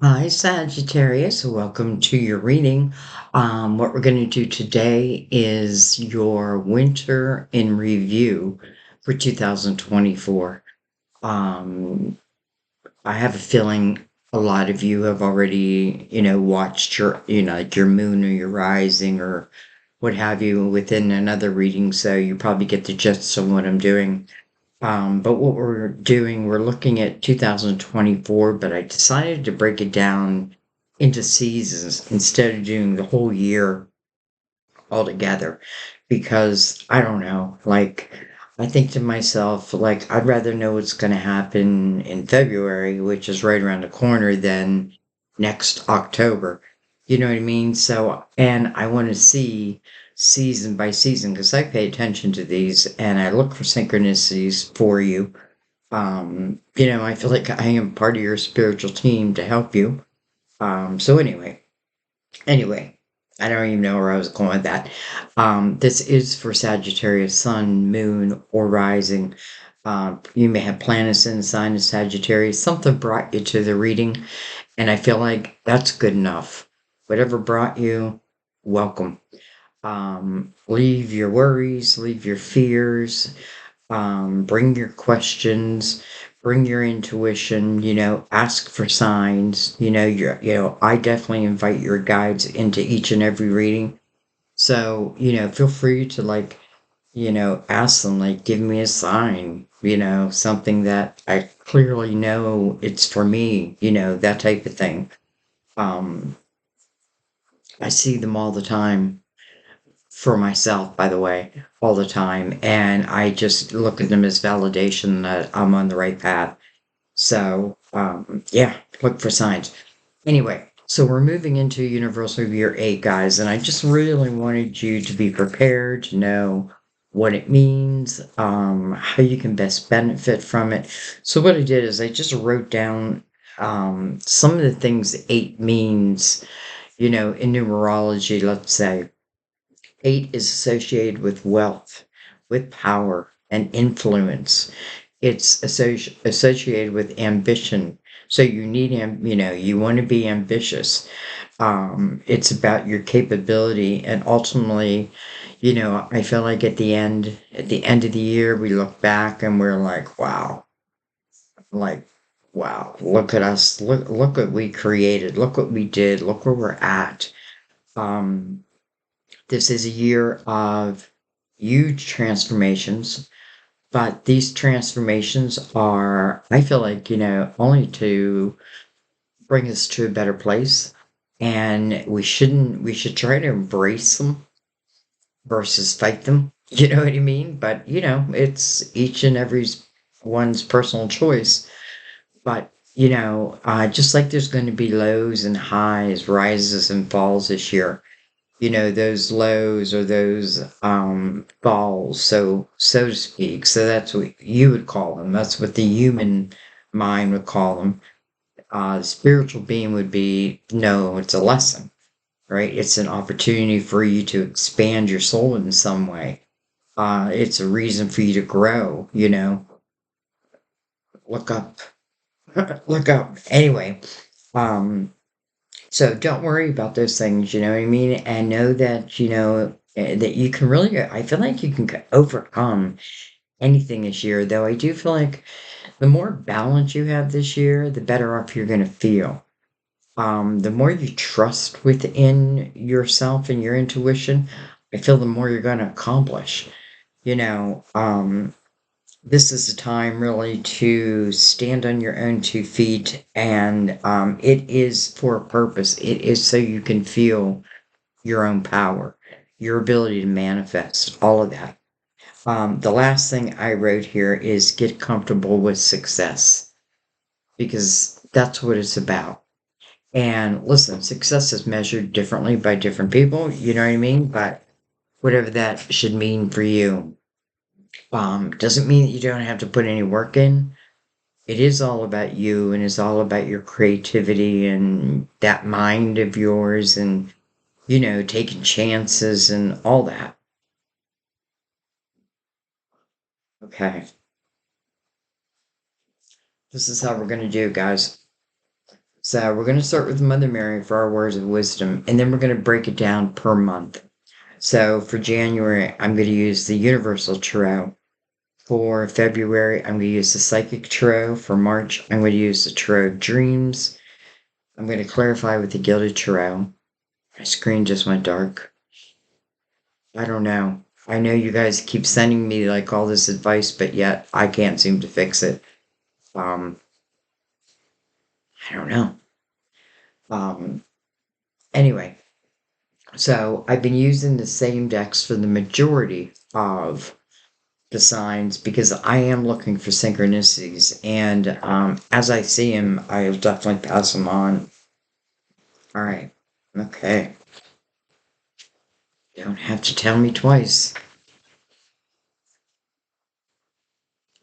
Hi, Sagittarius. Welcome to your reading. What we're going to do today is your winter in review for 2024. Um, I have a feeling a lot of you have already, watched like your moon or your rising or what have you within another reading, so you probably get the gist of what I'm doing. But what we're doing, we're looking at 2024, but I decided to break it down into seasons instead of doing the whole year altogether because I don't know, like, I think to myself, like, I'd rather know what's going to happen in February, which is right around the corner, than next October. You know what I mean? So, and I want to see season by season because I pay attention to these and I look for synchronicities for you. I feel like I am part of your spiritual team to help you. So anyway, I don't even know where I was going with that. This is for Sagittarius, Sun, Moon, or Rising. You may have planets in the sign of Sagittarius. Something brought you to the reading, and I feel like that's good enough. Whatever brought you, welcome. Leave your worries, leave your fears, bring your questions, bring your intuition, ask for signs. I definitely invite your guides into each and every reading. So, feel free to, like, ask them, like, give me a sign, something that I clearly know it's for me, that type of thing. Um, I see them all the time for myself, by the way, all the time. And I just look at them as validation that I'm on the right path. So, yeah, look for signs. Anyway, so we're moving into Universal Year 8, guys, and I just really wanted you to be prepared to know what it means, how you can best benefit from it. So, what I did is I just wrote down some of the things 8 means, in numerology, let's say. 8 is associated with wealth, with power, and influence. It's associated with ambition. So you need, you want to be ambitious. It's about your capability, and ultimately, I feel like at the end of the year, we look back and we're like, wow, look at us, look what we created, look what we did, look where we're at. Um, this is a year of huge transformations, but these transformations are, I feel like, only to bring us to a better place. And we should try to embrace them versus fight them. You know what I mean? But, it's each and every one's personal choice. But, just like there's going to be lows and highs, rises and falls this year, those lows or those falls, so to speak. So that's what you would call them. That's what the human mind would call them. Spiritual being would be, no, it's a lesson, right? It's an opportunity for you to expand your soul in some way. It's a reason for you to grow. Look up, look up. Anyway, um, so don't worry about those things, you know what I mean? And know that, that you can really, I feel like you can overcome anything this year, though I do feel like the more balance you have this year, the better off you're going to feel. The more you trust within yourself and your intuition, I feel the more you're going to accomplish. You know, um, this is a time really to stand on your own 2 feet, and it is for a purpose. It is so you can feel your own power, your ability to manifest, all of that. The last thing I wrote here is get comfortable with success because that's what it's about. And listen, success is measured differently by different people, you know what I mean? But whatever that should mean for you, doesn't mean that you don't have to put any work in. It is all about you and it's all about your creativity and that mind of yours and, taking chances and all that. Okay. This is how we're going to do, guys. So we're going to start with Mother Mary for our words of wisdom, and then we're going to break it down per month. So for January, I'm going to use the Universal Tarot. For February, I'm going to use the Psychic Tarot. For March, I'm going to use the Tarot of Dreams. I'm going to clarify with the Gilded Tarot. My screen just went dark. I don't know. I know you guys keep sending me like all this advice, but yet I can't seem to fix it. Um, I don't know. Um, anyway, so I've been using the same decks for the majority of the signs because I am looking for synchronicities, and as I see them, I'll definitely pass them on. All right. Okay. You don't have to tell me twice.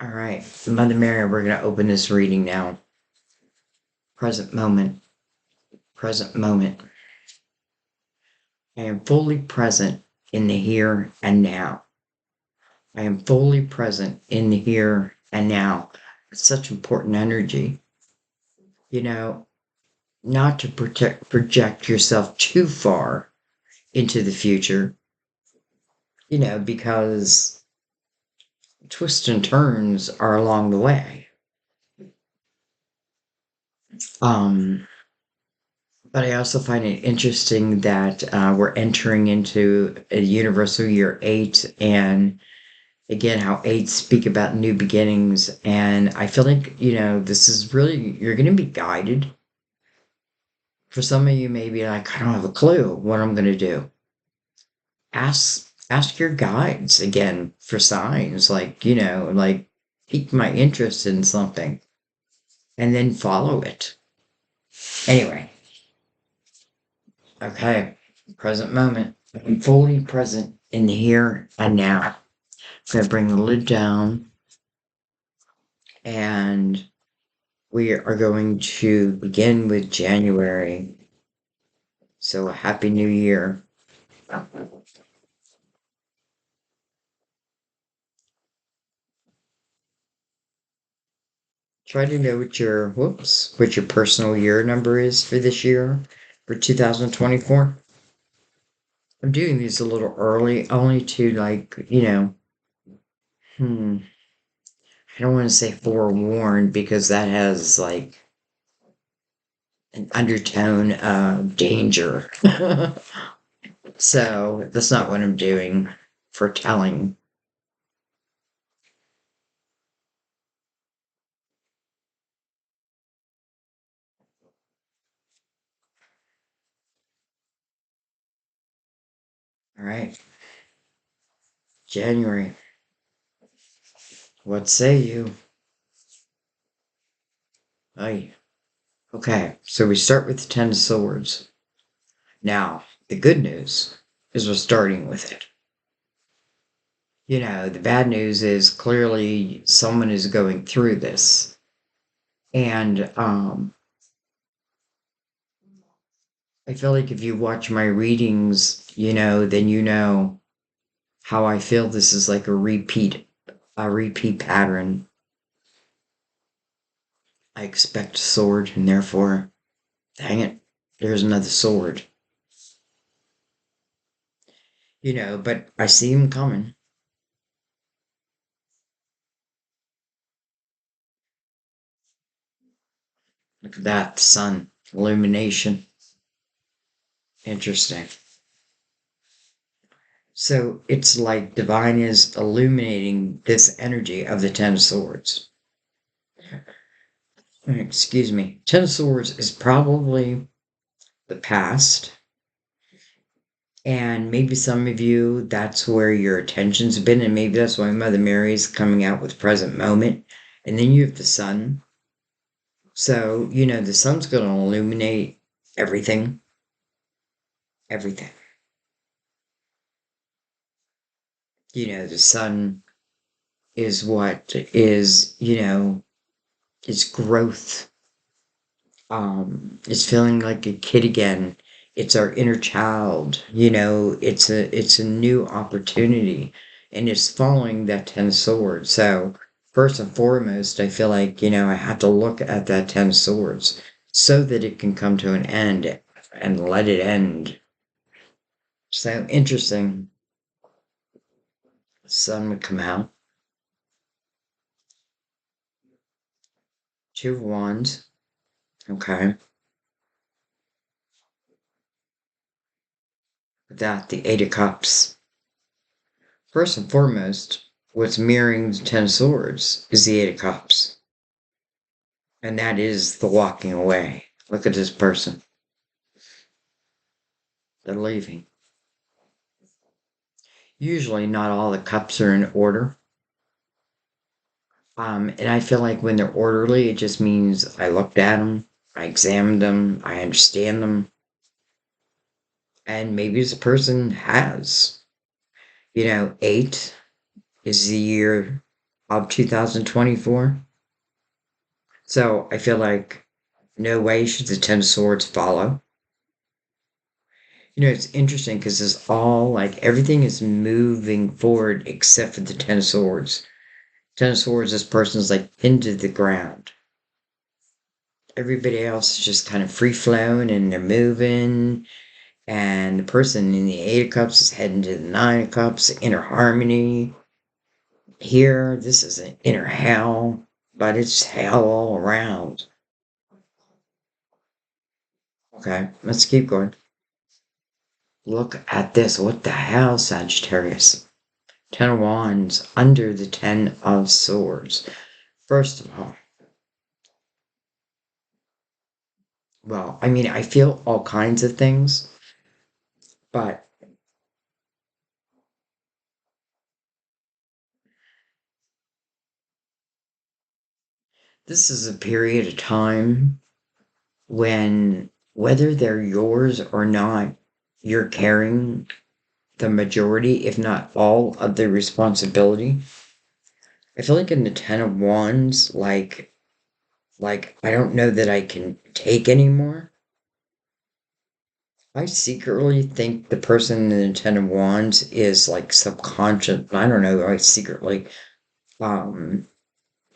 All right. Mother Mary, we're going to open this reading now. Present moment. Present moment. I am fully present in the here and now. I am fully present in the here and now. It's such important energy. You know, not to project yourself too far into the future, because twists and turns are along the way. Um, but I also find it interesting that we're entering into a universal year 8, and again, how 8s speak about new beginnings. And I feel like, this is really, you're going to be guided. For some of you, maybe like, I don't have a clue what I'm going to do. Ask your guides again for signs, like pique my interest in something and then follow it. Anyway, okay, present moment. I'm fully present in the here and now. I'm going to bring the lid down, and we are going to begin with January. So, a happy new year. Try to know what your personal year number is for this year, for 2024. I'm doing these a little early, only to hmm, I don't want to say forewarn because that has like an undertone of danger. So that's not what I'm doing for telling. All right, January. What say you? Aye. Okay, so we start with the Ten of Swords. Now, the good news is we're starting with it. The bad news is clearly someone is going through this. And I feel like if you watch my readings, then you know how I feel this is like a repeat pattern. I expect a sword, and therefore, dang it, there's another sword. But I see him coming. Look at that, the sun, illumination. Interesting. So it's like divine is illuminating this energy of the Ten of Swords. Excuse me. Ten of Swords is probably the past. And maybe some of you, that's where your attention's been. And maybe that's why Mother Mary's coming out with present moment. And then you have the sun. So, the sun's going to illuminate everything. Everything. The sun is what is, is growth. It's feeling like a kid again. It's our inner child. It's a new opportunity, and it's following that Ten of Swords. So first and foremost, I feel like I have to look at that Ten of Swords. so that it can come to an end and let it end. So interesting. The sun would come out. Two of Wands. Okay. With that, the Eight of Cups. First and foremost, what's mirroring the Ten of Swords is the Eight of Cups. And that is the walking away. Look at this person. They're leaving. Usually not all the cups are in order. And I feel like when they're orderly, it just means I looked at them, I examined them, I understand them. And maybe this person has. Eight is the year of 2024. So I feel like no way should the Ten of Swords follow. It's interesting because it's all like everything is moving forward except for the Ten of Swords. Ten of Swords, this person's like pinned to the ground. Everybody else is just kind of free flowing and they're moving. And the person in the Eight of Cups is heading to the Nine of Cups, inner harmony. Here, this is an inner hell, but it's hell all around. Okay, let's keep going. Look at this. What the hell, Sagittarius? Ten of Wands under the Ten of Swords. First of all, well, I mean, I feel all kinds of things, but this is a period of time when, whether they're yours or not, you're carrying the majority, if not all, of the responsibility. I feel like in the Ten of Wands, like I don't know that I can take anymore. I secretly think the person in the Ten of Wands is like subconscious. I don't know. I secretly, um,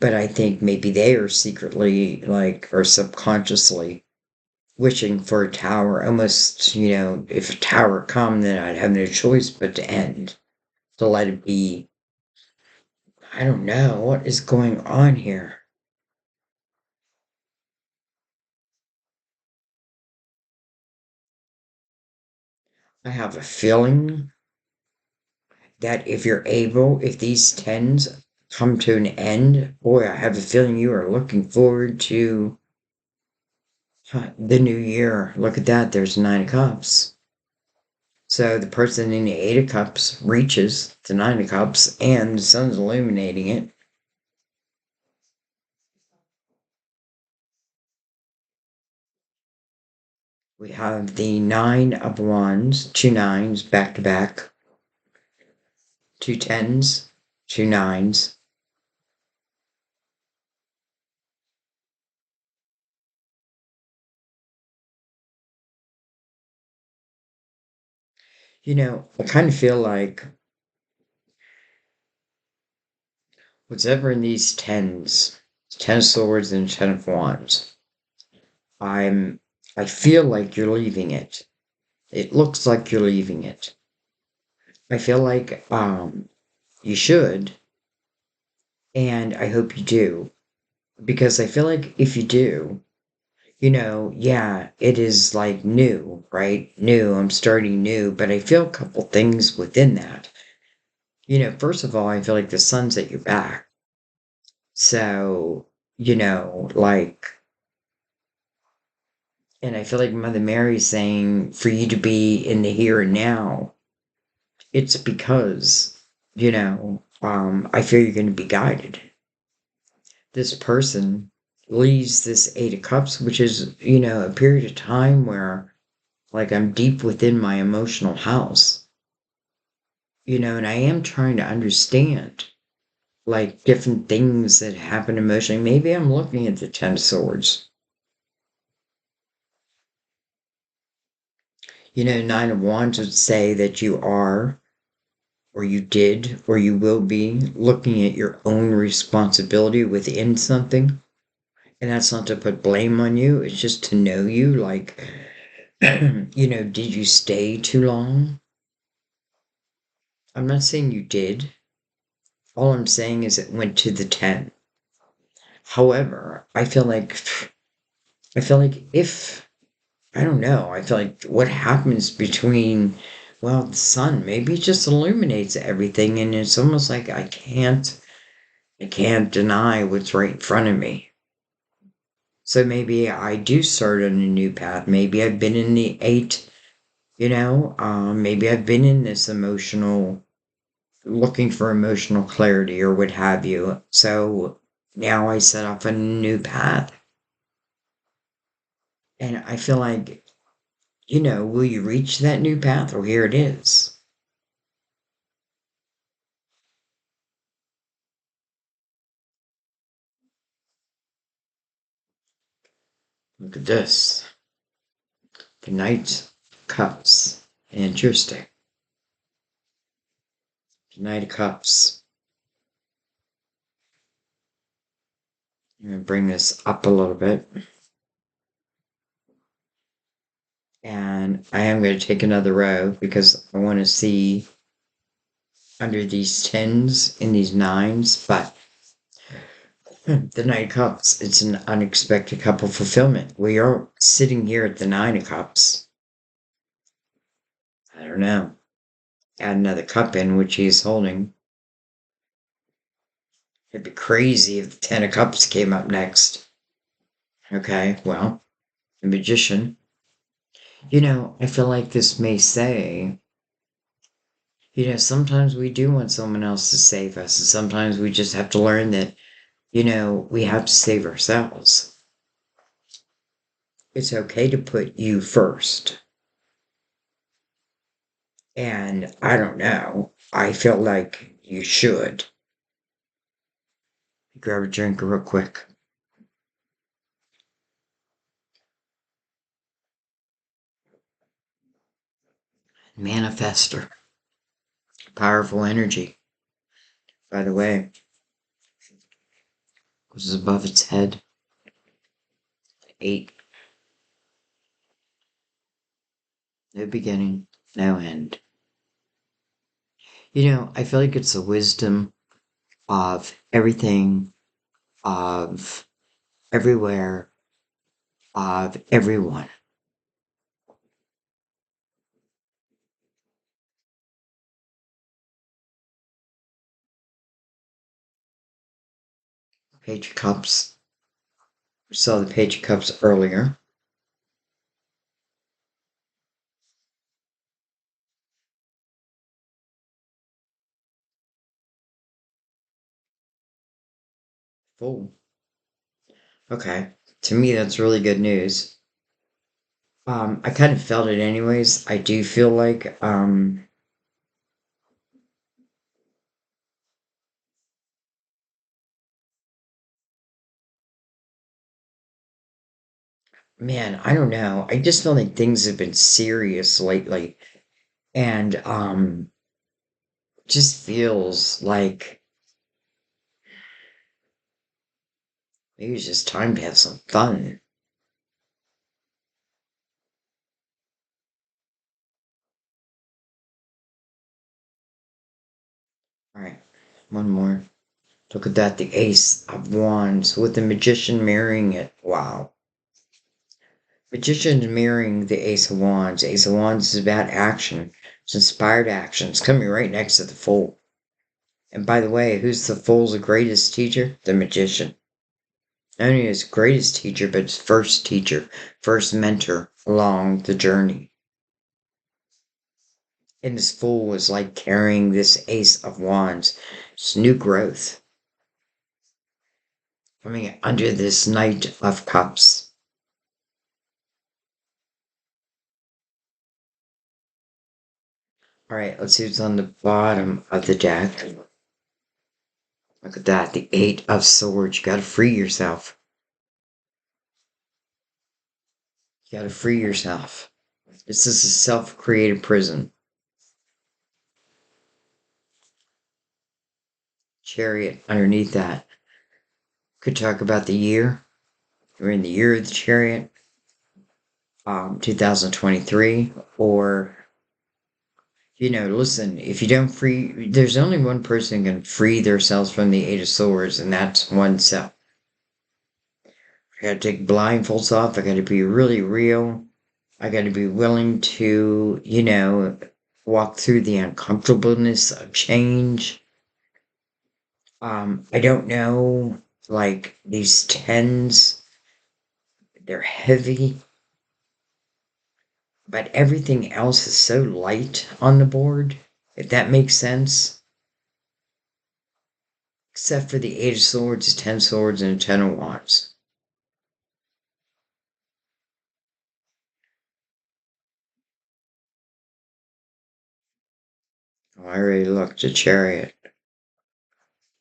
but I think maybe they are secretly like or subconsciously wishing for a tower. Almost, if a tower come, then I'd have no choice but to end, to let it be. I don't know what is going on here. I have a feeling that if these tens come to an end, boy, I have a feeling you are looking forward to the new year. Look at that. There's Nine of Cups. So the person in the Eight of Cups reaches the Nine of Cups and the sun's illuminating it. We have the Nine of Wands, two nines back to back, two tens, two nines. I kind of feel like whatever in these tens, Ten of Swords and Ten of Wands, I'm I feel like you're leaving it. It looks like you're leaving it. I feel like you should, and I hope you do. Because I feel like if you do, yeah, it is like new, right? New, I'm starting new, but I feel a couple things within that. First of all, I feel like the sun's at your back. So, like, and I feel like Mother Mary's saying for you to be in the here and now, it's because, I feel you're going to be guided. This person leaves this Eight of Cups, which is, a period of time where, like, I'm deep within my emotional house, and I am trying to understand, like, different things that happen emotionally. Maybe I'm looking at the Ten of Swords. Nine of Wands would say that you are, or you did, or you will be looking at your own responsibility within something. And that's not to put blame on you, it's just to know you. Like, did you stay too long? I'm not saying you did. All I'm saying is it went to the 10. However, I feel like if, I don't know, I feel like what happens between, well, the sun maybe it just illuminates everything, and it's almost like I can't deny what's right in front of me. So maybe I do start on a new path. Maybe I've been in the 8, maybe I've been in this emotional, looking for emotional clarity or what have you. So now I set off on a new path. And I feel like, will you reach that new path? Or here it is. Look at this. The Knight of Cups. Interesting. The Knight of Cups. I'm going to bring this up a little bit. And I am going to take another row because I want to see under these 10s and these 9s. But the Knight of Cups, it's an unexpected cup of fulfillment. We are sitting here at the Nine of Cups. I don't know. Add another cup in, which he's holding. It'd be crazy if the Ten of Cups came up next. Okay, well, the Magician. I feel like this may say, sometimes we do want someone else to save us, and sometimes we just have to learn that, we have to save ourselves. It's okay to put you first. And I don't know, I feel like you should. Grab a drink real quick. Manifester. Powerful energy. By the way, was above its head. 8. No beginning, no end. I feel like it's the wisdom of everything, of everywhere, of everyone. Page of Cups. We saw the Page of Cups earlier. Fool. Okay. To me, that's really good news. I kind of felt it anyways. I do feel like, man, I don't know. I just feel like things have been serious lately. And, just feels like maybe it's just time to have some fun. All right, one more. Look at that, the Ace of Wands with the Magician mirroring it. Wow. Magician's mirroring the Ace of Wands. Ace of Wands is about action. It's inspired action. It's coming right next to the Fool. And by the way, who's the Fool's greatest teacher? The Magician. Not only his greatest teacher, but his first teacher, first mentor along the journey. And this Fool was like carrying this Ace of Wands. It's new growth. Coming under this Knight of Cups. All right, let's see what's on the bottom of the deck. Look at that, the Eight of Swords. You gotta free yourself. You gotta free yourself. This is a self-created prison. Chariot underneath that. Could talk about the year. we're in the year of the chariot, 2023, or, listen, if you don't there's only one person who can free themselves from the Eight of Swords, and that's oneself. I gotta take blindfolds off. I gotta be really real. I gotta be willing to, walk through the uncomfortableness of change. I don't know, like these tens, they're heavy, but everything else is so light on the board, if that makes sense. Except for the Eight of Swords, Ten Swords, and Ten of Wands. Oh, I already looked at Chariot,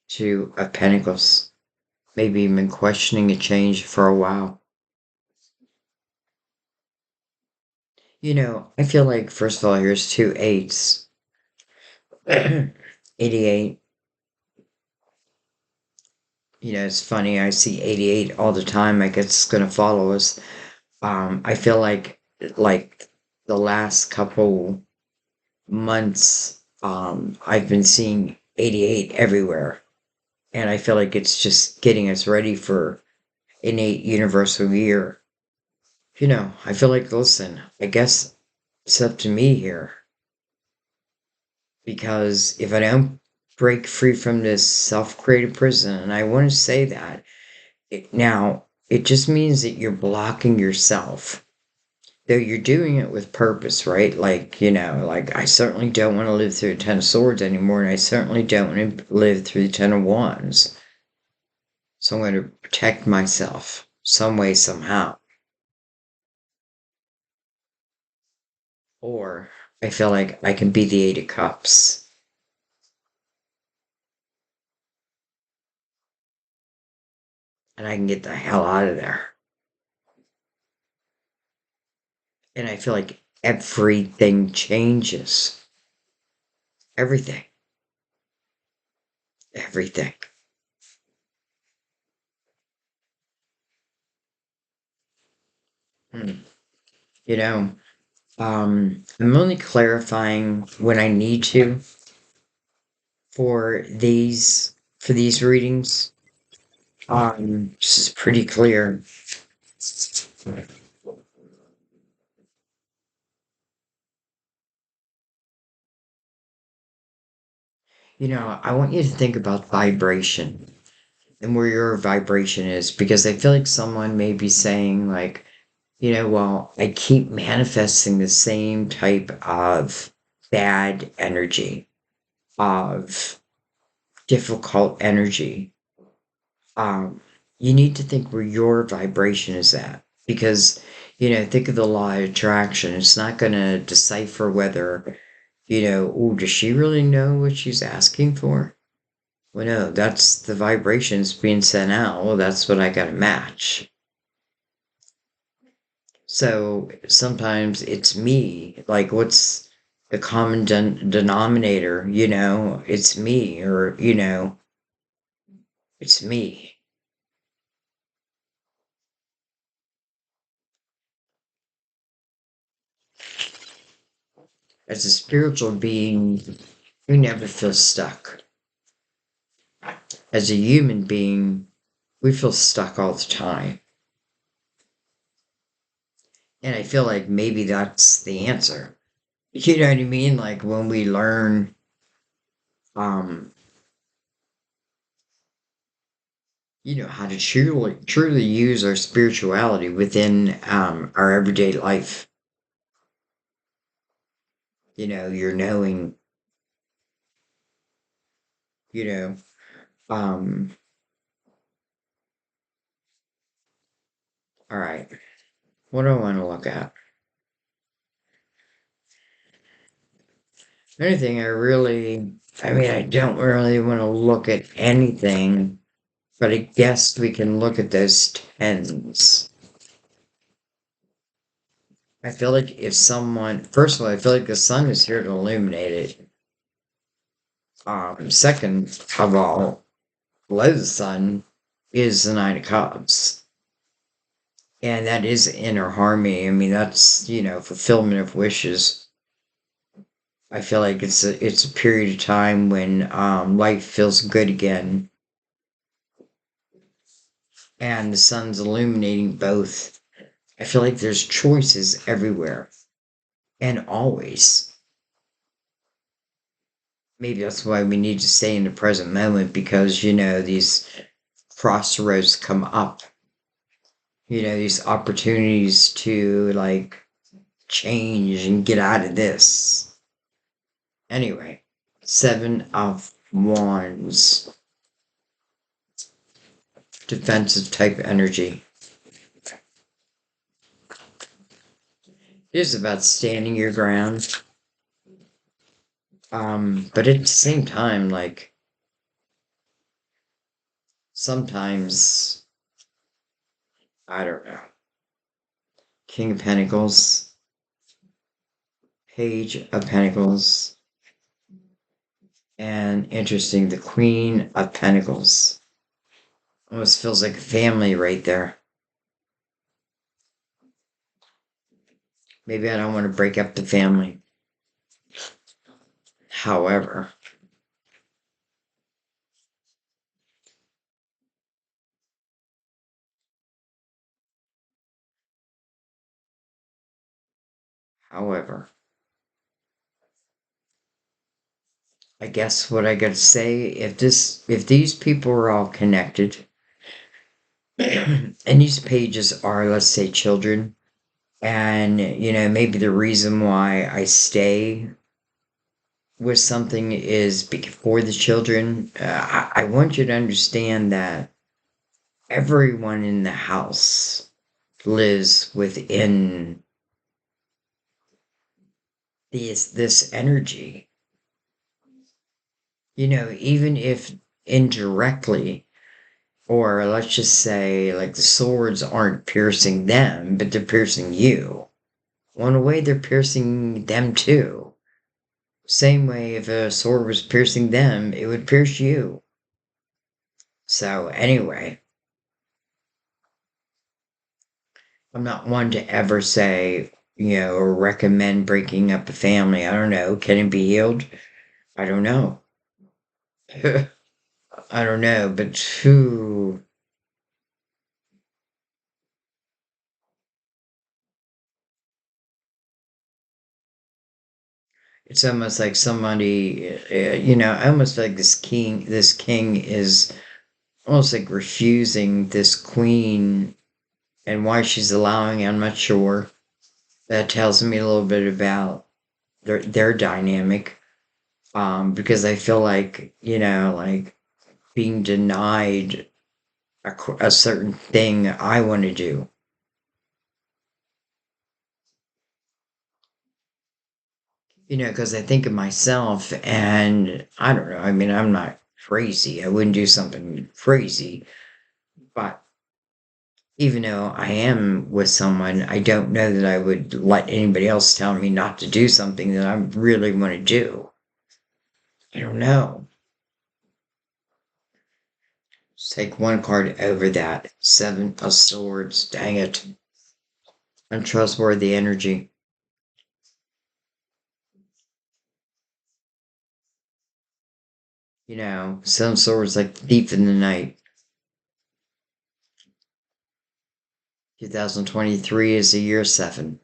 Two of Pentacles. Maybe even questioning a change for a while. I feel like, first of all, here's two eights. 88. It's funny, I see 88 all the time. I guess it's going to follow us. I feel like the last couple months, I've been seeing 88 everywhere. And I feel like it's just getting us ready for innate universal year. I feel like, listen, I guess it's up to me here. Because if I don't break free from this self-created prison, and I want to say that, it just means that you're blocking yourself. Though you're doing it with purpose, right? Like, like I certainly don't want to live through the Ten of Swords anymore, and I certainly don't want to live through the Ten of Wands. So I'm going to protect myself some way, somehow. Or I feel like I can be the Eight of Cups. And I can get the hell out of there. And I feel like everything changes. Everything. Everything. Hmm. You know, I'm only clarifying when I need to for these readings. This is pretty clear. I want you to think about vibration and where your vibration is, because I feel like someone may be saying, like, well, I keep manifesting the same type of bad energy, of difficult energy. You need to think where your vibration is at, because, think of the law of attraction. It's not going to decipher whether, oh, does she really know what she's asking for? Well, no, that's the vibrations being sent out. Well, that's what I got to match. So sometimes it's me. Like, what's the common denominator? It's me, or, it's me. As a spiritual being, you never feel stuck. As a human being, we feel stuck all the time. And I feel like maybe that's the answer. You know what I mean? Like when we learn, um, how to truly use our spirituality within our everyday life. You're knowing, you know, um, all right, what do I want to look at? Anything I don't really want to look at anything, but I guess we can look at those tens. I feel like if someone, first of all, I feel like the sun is here to illuminate it. Second of all, below the sun is the Nine of Cups. And that is inner harmony. I mean, that's, fulfillment of wishes. I feel like it's a period of time when life feels good again, and the sun's illuminating both. I feel like there's choices everywhere and always. Maybe that's why we need to stay in the present moment because, these crossroads come up, these opportunities to like change and get out of this. Anyway, Seven of Wands, defensive type energy. It is about standing your ground. But at the same time, like sometimes, I don't know. King of Pentacles, Page of Pentacles, and interesting, the Queen of Pentacles. Almost feels like a family right there. Maybe I don't want to break up the family. However, however, I guess what I gotta say, if these people are all connected, and these pages are, let's say, children, and maybe the reason why I stay with something is for the children. I want you to understand that everyone in the house lives within this energy. Even if indirectly, or let's just say, like the swords aren't piercing them, but they're piercing you. Well, in a way, they're piercing them too. Same way, if a sword was piercing them, it would pierce you. So, anyway, I'm not one to ever say, or recommend breaking up a family. I don't know. Can it be healed? I don't know. I don't know, but who. It's almost like somebody, I almost feel like this king is almost like refusing this queen, and why she's allowing, I'm not sure. That tells me a little bit about their dynamic. Because I feel like, like being denied a certain thing I want to do. Because I think of myself, and I don't know. I mean, I'm not crazy. I wouldn't do something crazy, but even though I am with someone, I don't know that I would let anybody else tell me not to do something that I really want to do. I don't know. Let's take one card over that. Seven of Swords. Dang it. Untrustworthy energy. Seven of Swords like thief in the night. 2023 is the year seven.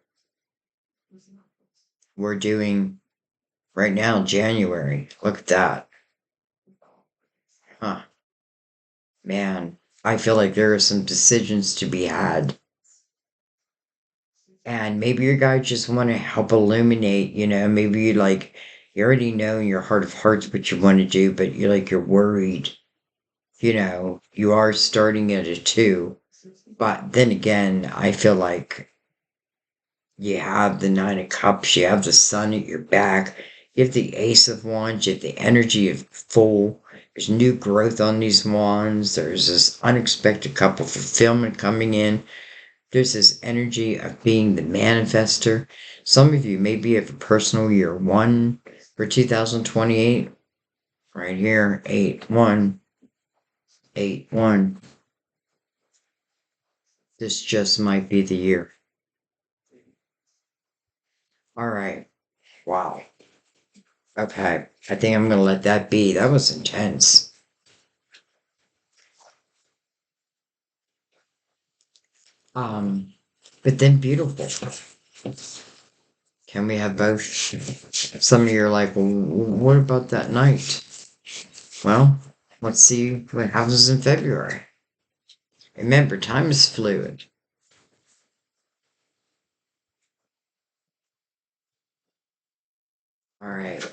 We're doing right now, January. Look at that. Huh. Man, I feel like there are some decisions to be had. And maybe your guys just want to help illuminate, maybe you already know in your heart of hearts what you want to do, but you're worried, you are starting at a two. But then again, I feel like you have the Nine of Cups, you have the Sun at your back, you have the Ace of Wands, you have the energy of full. There's new growth on these wands. There's this unexpected couple fulfillment coming in. There's this energy of being the manifester. Some of you maybe have a personal year one for 2028. Right here, 8 1, 8 1. This just might be the year. All right. Wow. Okay. I think I'm going to let that be. That was intense. Um, but then beautiful. Can we have both? Some of you are like, well, what about that night? Well, let's see what happens in February. Remember, time is fluid. All right.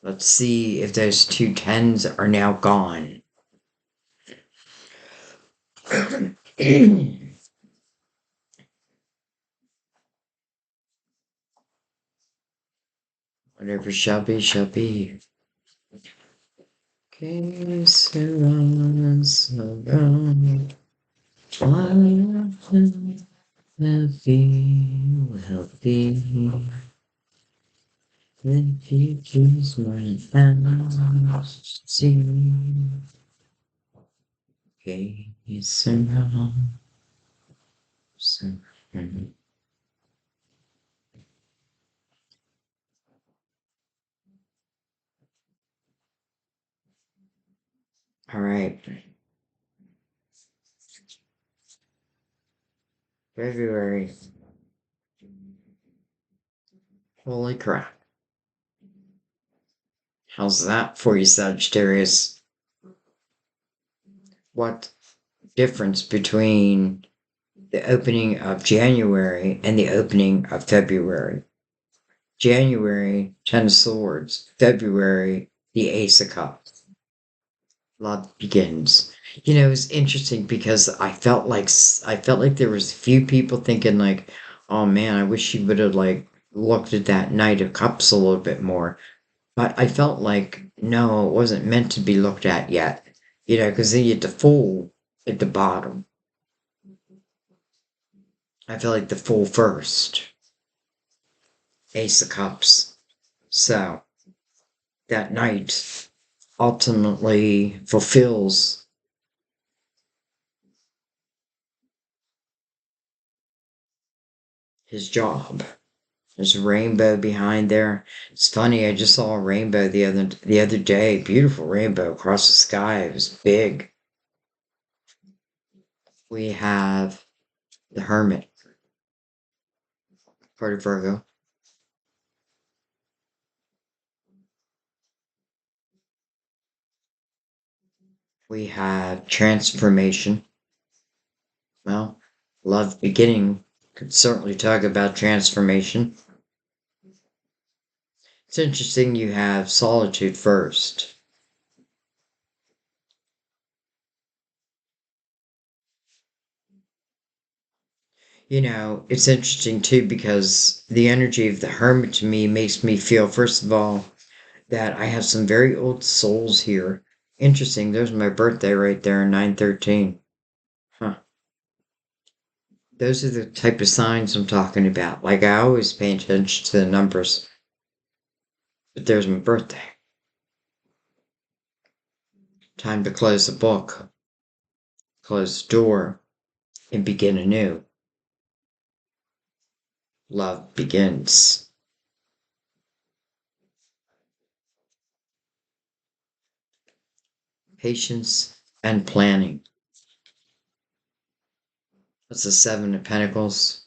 Let's see if those two tens are now gone. Whatever shall be, shall be. Que sera, sera. Will be. The future's my house. See. Que sera, sera. All right. February. Holy crap. How's that for you, Sagittarius? What difference between the opening of January and the opening of February? January, Ten of Swords. February, the Ace of Cups. Love begins. You know, it's interesting because I felt like there was a few people thinking like, oh man, I wish she would have like looked at that Knight of Cups a little bit more. But I felt like no, it wasn't meant to be looked at yet. You know, because then you had the Fool at the bottom. I feel like the Fool first, Ace of Cups. So that Knight ultimately fulfills his job. There's a rainbow behind there. It's funny, I just saw a rainbow the other day. Beautiful rainbow across the sky. It was big. We have the Hermit, part of Virgo. We have transformation. Well, love beginning could certainly talk about transformation. It's interesting you have solitude first. You know, it's interesting too because the energy of the hermit to me makes me feel, first of all, that I have some very old souls here. Interesting, there's my birthday right there, 9/13. Huh. Those are the type of signs I'm talking about. Like, I always pay attention to the numbers, but there's my birthday. Time to close the book, close the door, and begin anew. Love begins. Patience and planning. That's the Seven of Pentacles.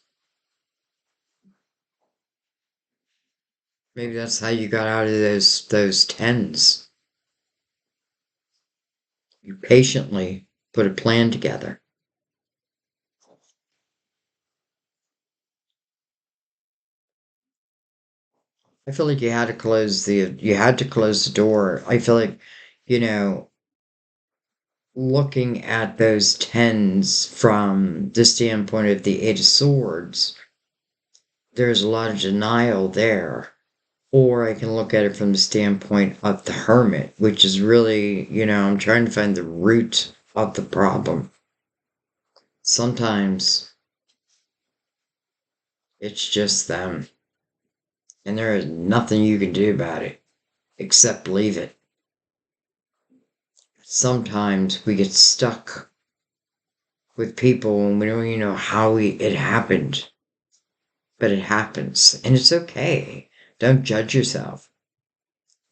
Maybe that's how you got out of those tens. You patiently put a plan together. I feel like you had to close the door. I feel like, you know, looking at those tens from the standpoint of the Eight of Swords, there's a lot of denial there. Or I can look at it from the standpoint of the Hermit, which is really, I'm trying to find the root of the problem. Sometimes it's just them, and there is nothing you can do about it except leave it. Sometimes we get stuck with people and we don't even know how it happened, but it happens and it's okay. Don't judge yourself,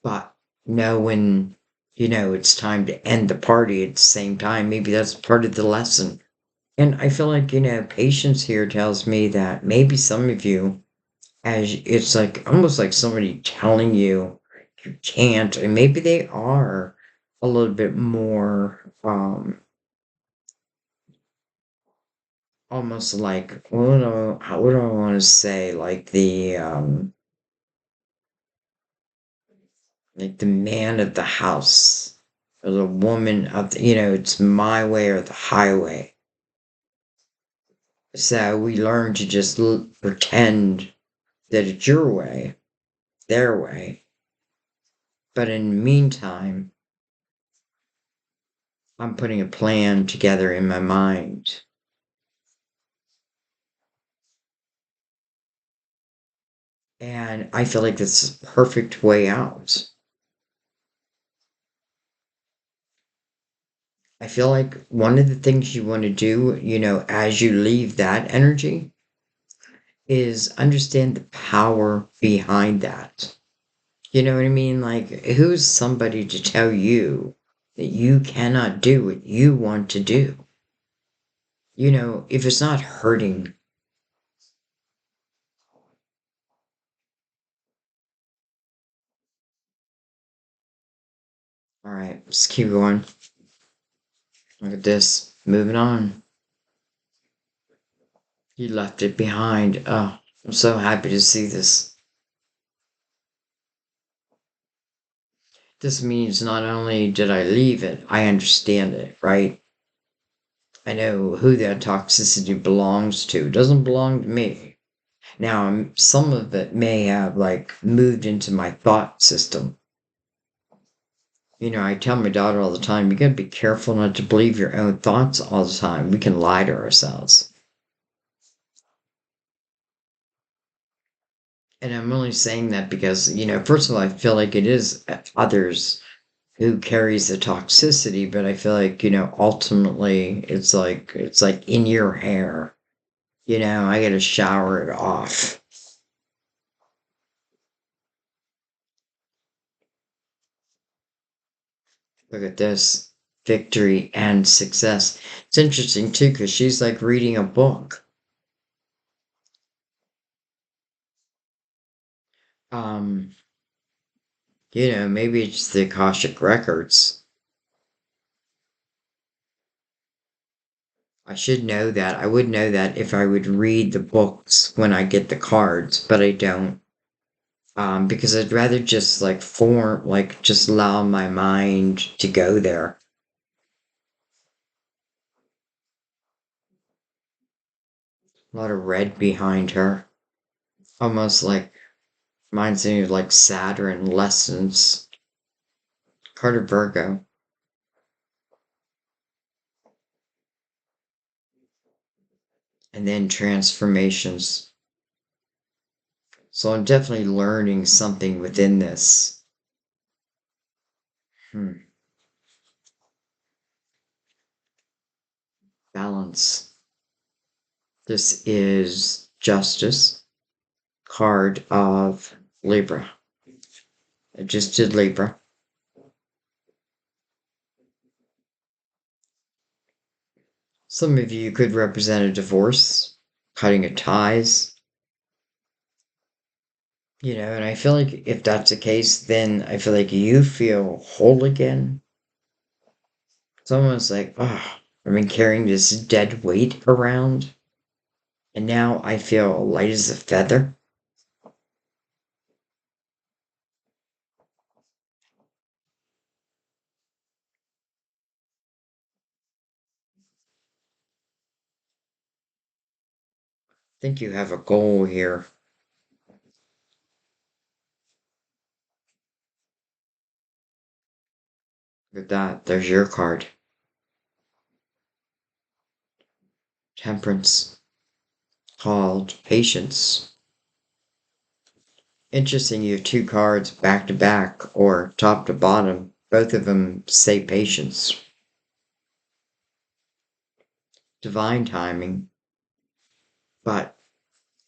but know when, it's time to end the party at the same time. Maybe that's part of the lesson. And I feel like, patience here tells me that maybe some of you, as it's like almost like somebody telling you you can't, and maybe they are a little bit more, almost like, what do I want to say? Like the man of the house or the woman of it's my way or the highway. So we learn to just pretend that it's your way, their way. But in the meantime, I'm putting a plan together in my mind. And I feel like this is the perfect way out. I feel like one of the things you want to do, as you leave that energy is understand the power behind that. You know what I mean? Like, who's somebody to tell you that you cannot do what you want to do? If it's not hurting. All right, let's keep going. Look at this. Moving on. You left it behind. Oh, I'm so happy to see this. This means not only did I leave it, I understand it, right? I know who that toxicity belongs to. It doesn't belong to me. Now, some of it may have like moved into my thought system. I tell my daughter all the time, you gotta be careful not to believe your own thoughts all the time. We can lie to ourselves. And I'm only saying that because, first of all, I feel like it is others who carries the toxicity, but I feel like, ultimately it's like in your hair. I gotta shower it off. Look at this. Victory and success. It's interesting too, because she's like reading a book. Um, maybe it's the Akashic Records. I should know that. I would know that if I would read the books when I get the cards, but I don't. Because I'd rather just just allow my mind to go there. A lot of red behind her. Almost like reminds me of like Saturn lessons. Card of Virgo. And then transformations. So I'm definitely learning something within this. Hmm. Balance. This is Justice, card of Libra. I just did Libra. Some of you could represent a divorce, cutting of ties, and I feel like if that's the case, then I feel like you feel whole again. It's almost like, oh, I've been carrying this dead weight around, and now I feel light as a feather. I think you have a goal here. Look at that. There's your card. Temperance, called Patience. Interesting, you have two cards back to back or top to bottom. Both of them say patience. divine timing. But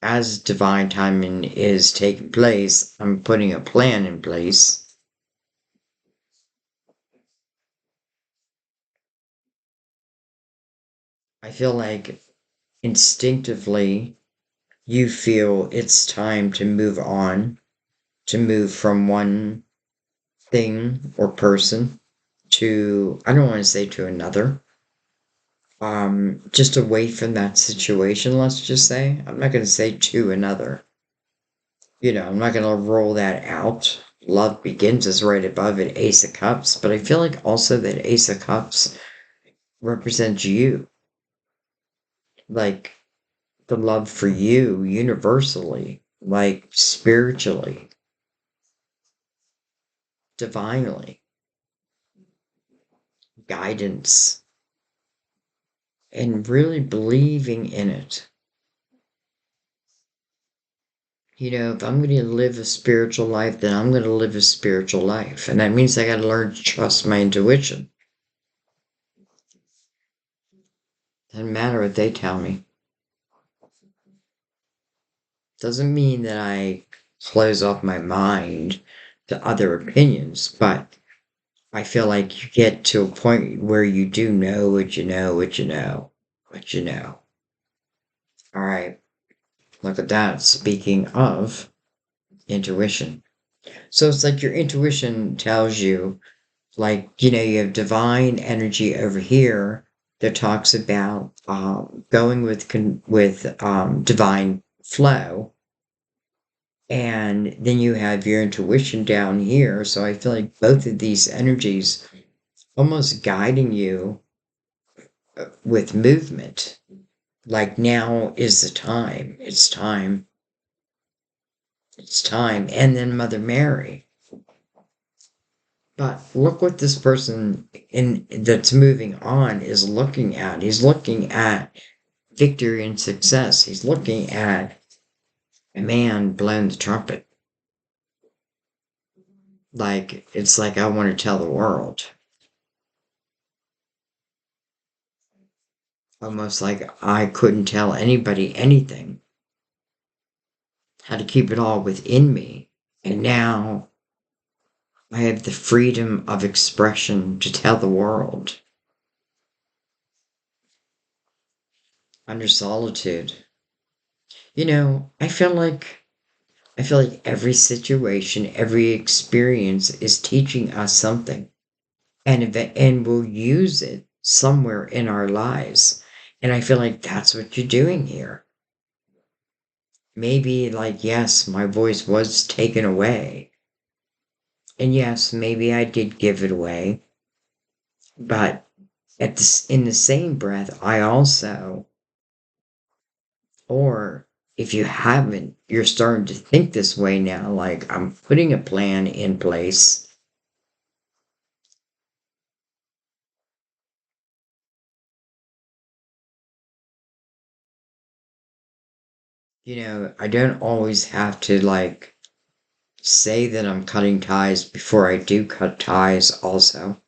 as divine timing is taking place, I'm putting a plan in place. I feel like instinctively you feel it's time to move on, to move from one thing or person to, I don't want to say to another, just away from that situation, let's just say. I'm not going to say to another. I'm not going to roll that out. Love Begins is right above it, Ace of Cups, but I feel like also that Ace of Cups represents you, like the love for you universally, like spiritually, divinely, guidance, and really believing in it. If I'm going to live a spiritual life, then I'm going to live a spiritual life. And that means I got to learn to trust my intuition. Doesn't matter what they tell me. Doesn't mean that I close off my mind to other opinions, but I feel like you get to a point where you do know what you know, what you know, what you know. All right, look at that. Speaking of intuition. So it's like your intuition tells you, like, you have divine energy over here that talks about going with divine flow. And then you have your intuition down here. So I feel like both of these energies almost guiding you with movement. Like now is the time. It's time. It's time. And then Mother Mary. But look what this person in that's moving on is looking at. He's looking at victory and success. He's looking at a man blowing the trumpet. Like it's like I want to tell the world. Almost like I couldn't tell anybody anything. How to keep it all within me. And now I have the freedom of expression to tell the world. Under solitude. I feel like every situation, every experience is teaching us something. And we'll use it somewhere in our lives. And I feel like that's what you're doing here. Maybe like, yes, my voice was taken away. And yes, maybe I did give it away. But in the same breath, I also, or if you haven't, you're starting to think this way now, like I'm putting a plan in place. I don't always have to like say that I'm cutting ties before I do cut ties also.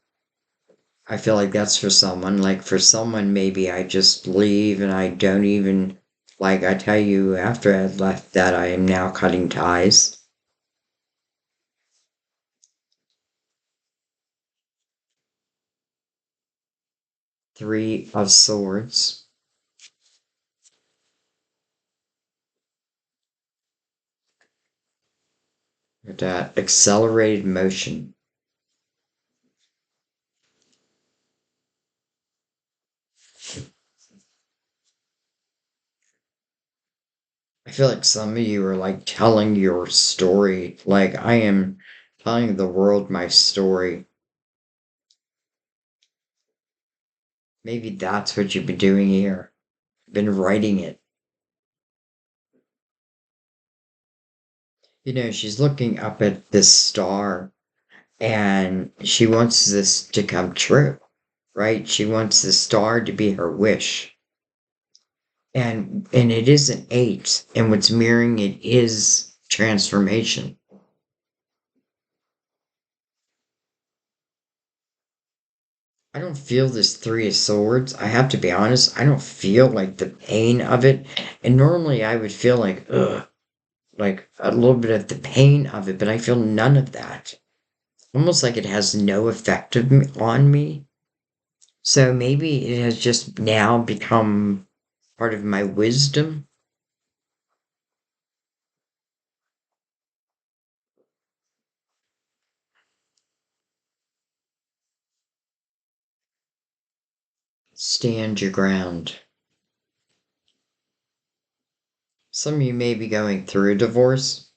I feel like that's for someone. Like for someone, maybe I just leave and I don't even, like I tell you after I left that I am now cutting ties. Three of Swords. That accelerated motion. I feel like some of you are like telling your story. Like I am telling the world my story. Maybe that's what you've been doing here. Been writing it. She's looking up at this star and she wants this to come true, right? She wants the star to be her wish. And it is an eight, and what's mirroring it is transformation. I don't feel this Three of Swords. I have to be honest, I don't feel like the pain of it. And normally I would feel like, ugh, like a little bit of the pain of it, but I feel none of that. Almost like it has no effect on me. So maybe it has just now become part of my wisdom. Stand your ground. Some of you may be going through a divorce,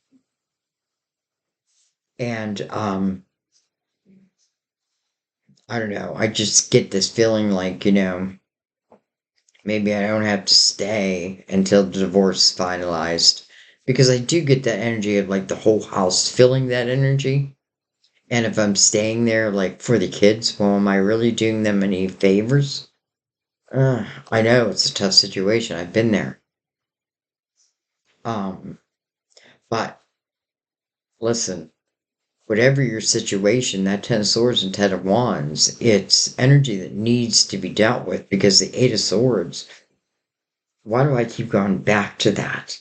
and I don't know. I just get this feeling like, maybe I don't have to stay until the divorce is finalized. Because I do get that energy of like the whole house feeling that energy. And if I'm staying there like for the kids, well, am I really doing them any favors? I know it's a tough situation. I've been there. Um, but listen, whatever your situation, that Ten of Swords and Ten of Wands, it's energy that needs to be dealt with because the Eight of Swords, why do I keep going back to that?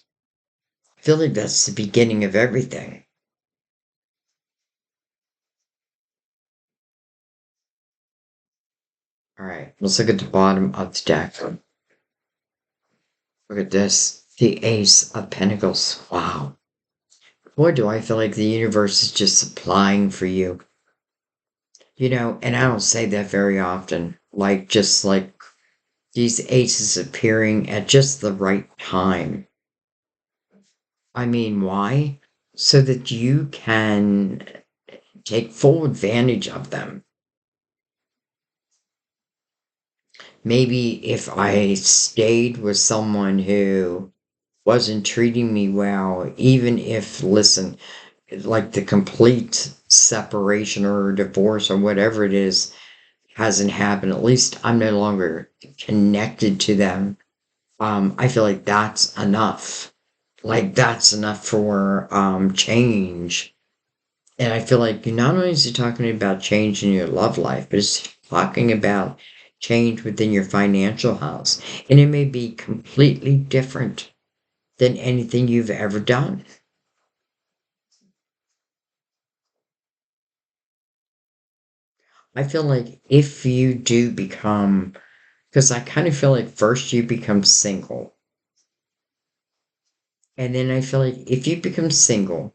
I feel like that's the beginning of everything. All right, let's look at the bottom of the deck. Look at this. The Ace of Pentacles. Wow. Boy, do I feel like the universe is just supplying for you. And I don't say that very often. Like, just like these aces appearing at just the right time. I mean, why? So that you can take full advantage of them. Maybe if I stayed with someone who wasn't treating me well, even if, listen, like the complete separation or divorce or whatever it is hasn't happened, at least I'm no longer connected to them. I feel like that's enough. Like that's enough for change. And I feel like not only is he talking about change in your love life, but it's talking about change within your financial house. And it may be completely different than anything you've ever done. I feel like if you do become, because I kind of feel like first you become single. And then I feel like if you become single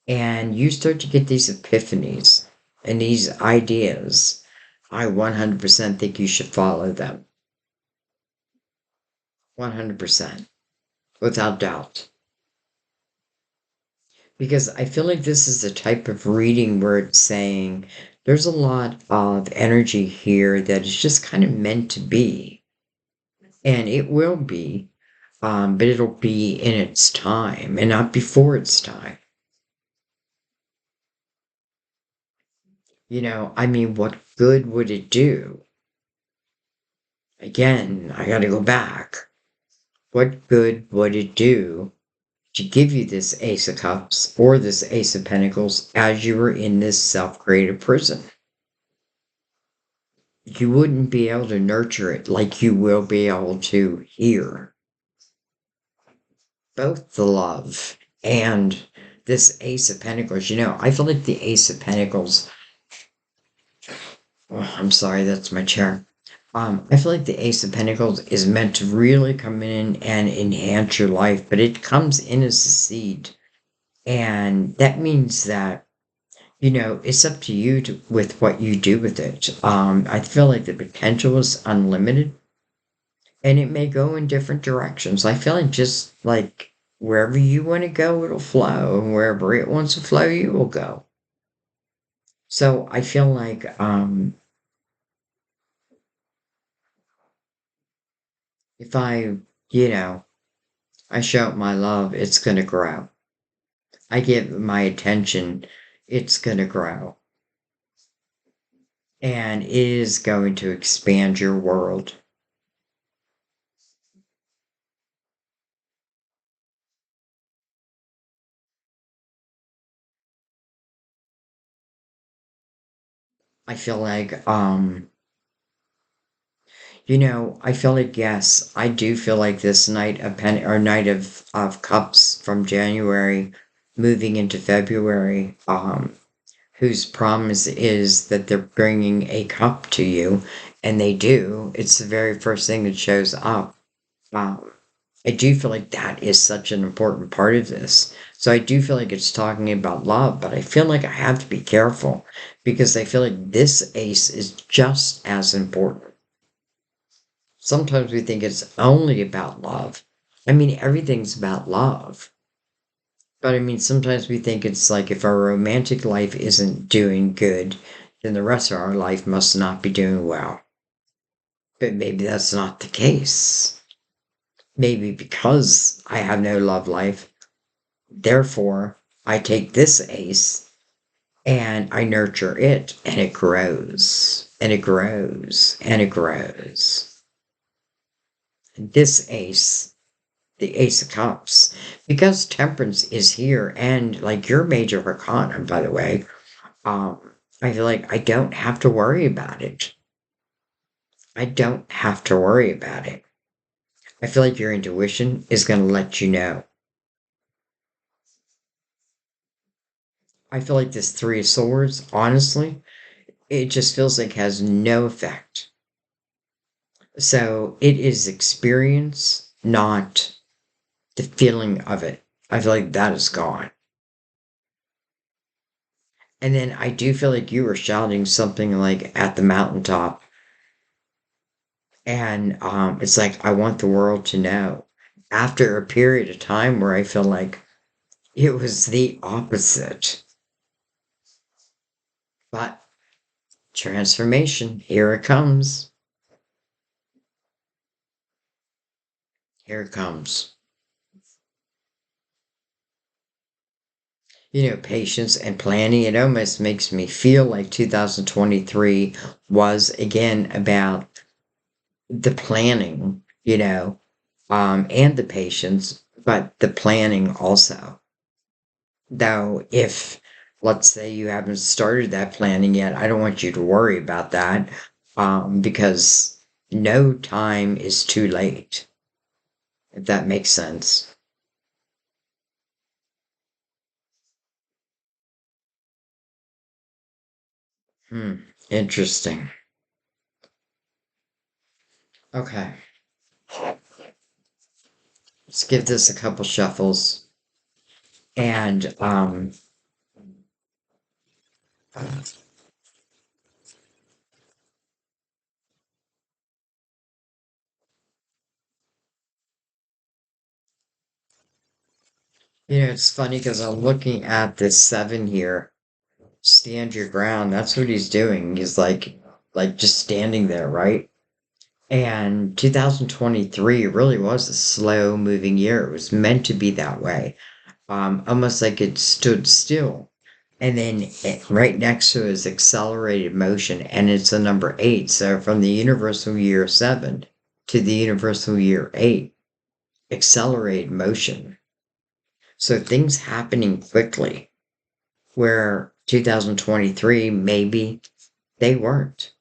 and you start to get these epiphanies and these ideas, I 100% think you should follow them. 100%, without doubt. Because I feel like this is the type of reading where it's saying there's a lot of energy here that is just kind of meant to be. And it will be, but it'll be in its time and not before its time. I mean, what good would it do? Again, I gotta go back. What good would it do to give you this Ace of Cups or this Ace of Pentacles as you were in this self-created prison? You wouldn't be able to nurture it like you will be able to here. Both the love and this Ace of Pentacles. I feel like the Ace of Pentacles. Oh, I'm sorry, that's my chair. I feel like the Ace of Pentacles is meant to really come in and enhance your life, but it comes in as a seed. And that means that, it's up to you with what you do with it. I feel like the potential is unlimited and it may go in different directions. I feel like just like wherever you want to go, it'll flow, and wherever it wants to flow, you will go. So I feel like if you know, I show my love, it's gonna grow. I give my attention, it's gonna grow. And it is going to expand your world. I feel like, I feel like, yes, I do feel like this night of night of cups from January moving into February, whose promise is that they're bringing a cup to you, and they do. It's the very first thing that shows up. Um, I do feel like that is such an important part of this. So I do feel like it's talking about love, but I feel like I have to be careful because I feel like this ace is just as important. Sometimes we think it's only about love. I mean, everything's about love. But I mean, sometimes we think it's like if our romantic life isn't doing good, then the rest of our life must not be doing well. But maybe that's not the case. Maybe because I have no love life, therefore I take this ace and I nurture it and it grows and it grows and it grows. This ace, the Ace of Cups, because Temperance is here and like your major arcana, by the way, I feel like I don't have to worry about it. I don't have to worry about it. I feel like your intuition is going to let you know. I feel like this Three of Swords, honestly, it just feels like has no effect. So it is experience, not the feeling of it. I feel like that is gone. And then I do feel like you were shouting something like at the mountaintop. And it's like, I want the world to know. After a period of time where I feel like it was the opposite. But transformation, here it comes. Here it comes. Patience and planning. It almost makes me feel like 2023 was again about the planning, and the patience, but the planning also. Though, if let's say you haven't started that planning yet, I don't want you to worry about that because no time is too late, if that makes sense. Hmm, interesting. Okay, let's give this a couple shuffles. And it's funny because I'm looking at this seven here. Stand your ground. That's what he's doing. He's like just standing there, right? And 2023 really was a slow moving year. It was meant to be that way. Almost like it stood still. And then right next to it is accelerated motion, and it's a number eight. So from the universal year seven to the universal year eight, accelerated motion. So things happening quickly, where 2023, maybe they weren't.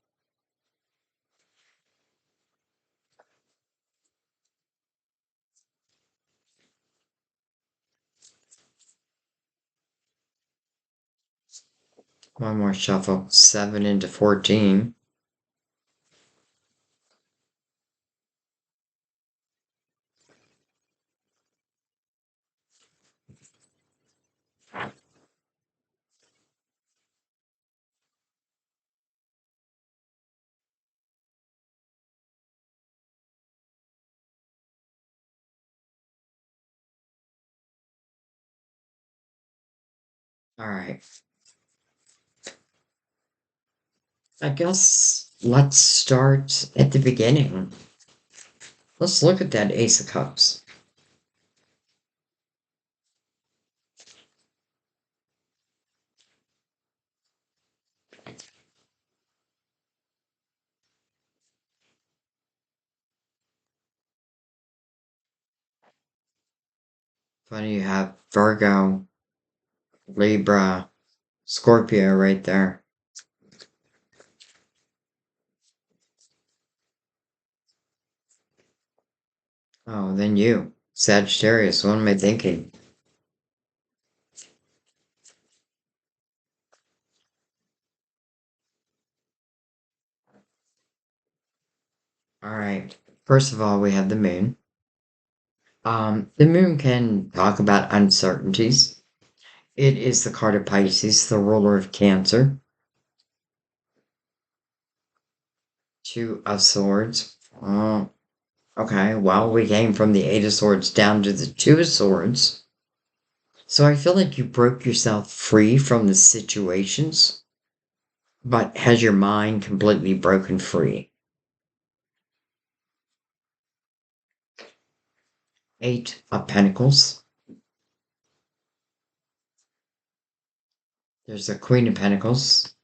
One more shuffle. 7 into 14. All right. I guess let's start at the beginning. Let's look at that Ace of Cups. Funny you have Virgo, Libra, Scorpio right there. Oh, then you. Sagittarius, what am I thinking? All right. First of all, we have the moon. The moon can talk about uncertainties. It is the card of Pisces, the ruler of Cancer. Two of Swords. Oh, okay. Well, we came from the Eight of Swords down to the Two of Swords. So I feel like you broke yourself free from the situations, but has your mind completely broken free? Eight of Pentacles. There's the Queen of Pentacles.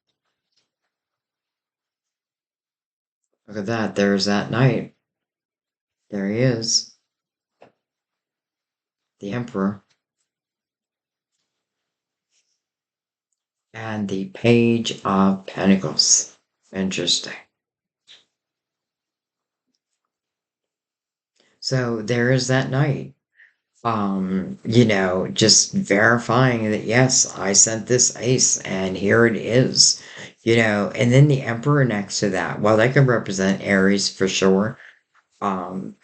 Look at that. There's that knight. There he is. The Emperor. And the Page of Pentacles. Interesting. So there is that knight. Just verifying that yes, I sent this ace and here it is. And then the Emperor next to that. Well, that could represent Aries for sure. Um,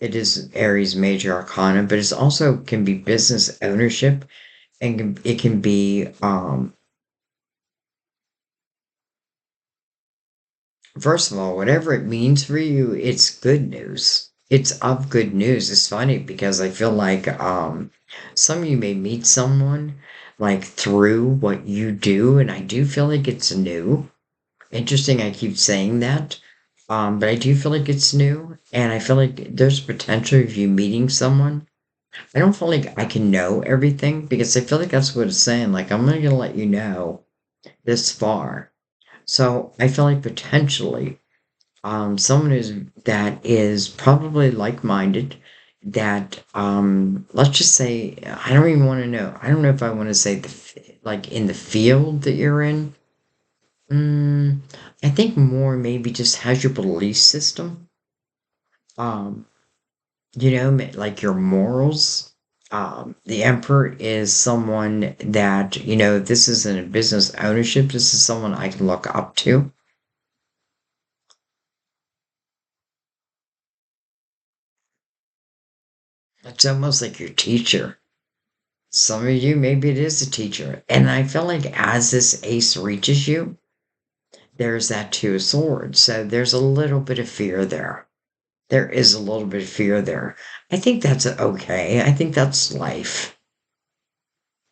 it is Aries major arcana, but it's also can be business ownership and it can be first of all, whatever it means for you, it's good news. It's of good news. It's funny because I feel like some of you may meet someone like through what you do, and I do feel like it's new. Interesting, I keep saying that. But I do feel like it's new, and I feel like there's potential of you meeting someone. I don't feel like I can know everything because I feel like that's what it's saying. Like I'm only gonna let you know this far. So I feel like potentially someone that is probably like-minded that let's just say I don't even want to know. I don't know if I want to say like in the field that you're in. mm, I think more maybe just has your belief system, um like your morals. The Emperor is someone that if this isn't a business ownership, this is someone I can look up to. It's almost like your teacher. Some of you, maybe it is a teacher. And I feel like as this ace reaches you, there's that two of swords. So there's a little bit of fear there. There is a little bit of fear there. I think that's okay. I think that's life.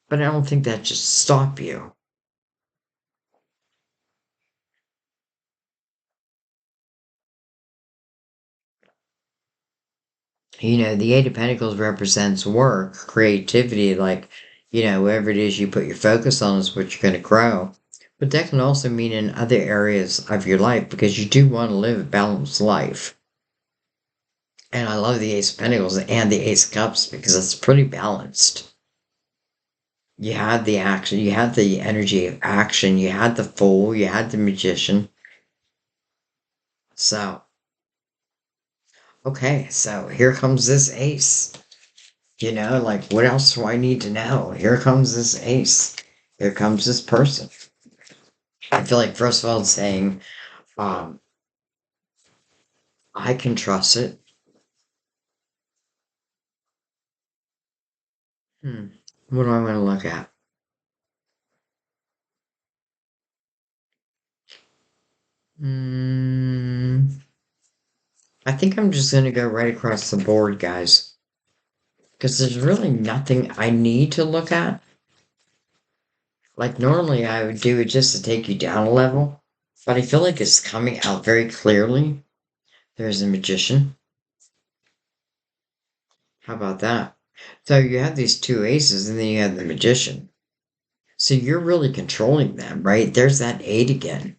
But I don't think that should stop you. The Eight of Pentacles represents work, creativity, like, whatever it is you put your focus on is what you're going to grow. But that can also mean in other areas of your life because you do want to live a balanced life. And I love the Ace of Pentacles and the Ace of Cups because it's pretty balanced. You had the action, you had the energy of action, you had the Fool, you had the Magician. So, okay, so here comes this ace. Like what else do I need to know? Here comes this ace. Here comes this person. I feel like first of all it's saying, um, I can trust it. Hmm. What do I want to look at? Hmm. I think I'm just gonna go right across the board, guys. Because there's really nothing I need to look at. Like normally I would do it just to take you down a level, but I feel like it's coming out very clearly. There's a magician. How about that? So you have these two aces and then you have the magician. So you're really controlling them, right? There's that eight again.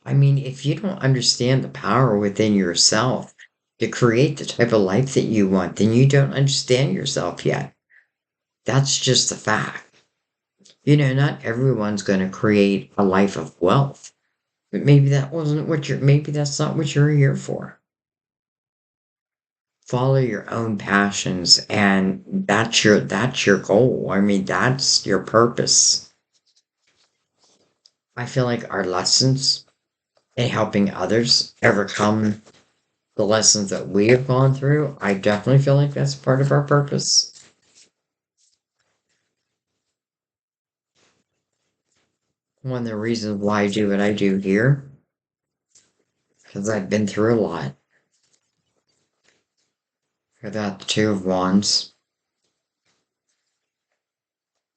I mean, if you don't understand the power within yourself to create the type of life that you want, then you don't understand yourself yet. That's just a fact. Not everyone's going to create a life of wealth. But maybe that wasn't what maybe that's not what you're here for. Follow your own passions, and that's your goal. I mean, that's your purpose. I feel like our lessons in helping others overcome the lessons that we have gone through, I definitely feel like that's part of our purpose. One of the reasons why I do what I do here, because I've been through a lot. Without the Two of Wands.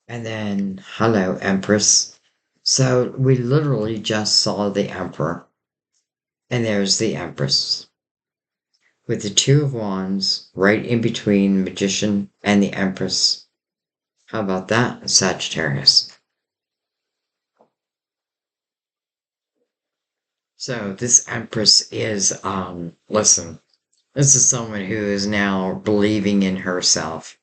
And then, hello, Empress. So we literally just saw the Emperor. And there's the Empress. With the Two of Wands right in between Magician and the Empress. How about that, Sagittarius? So this Empress is, listen, this is someone who is now believing in herself.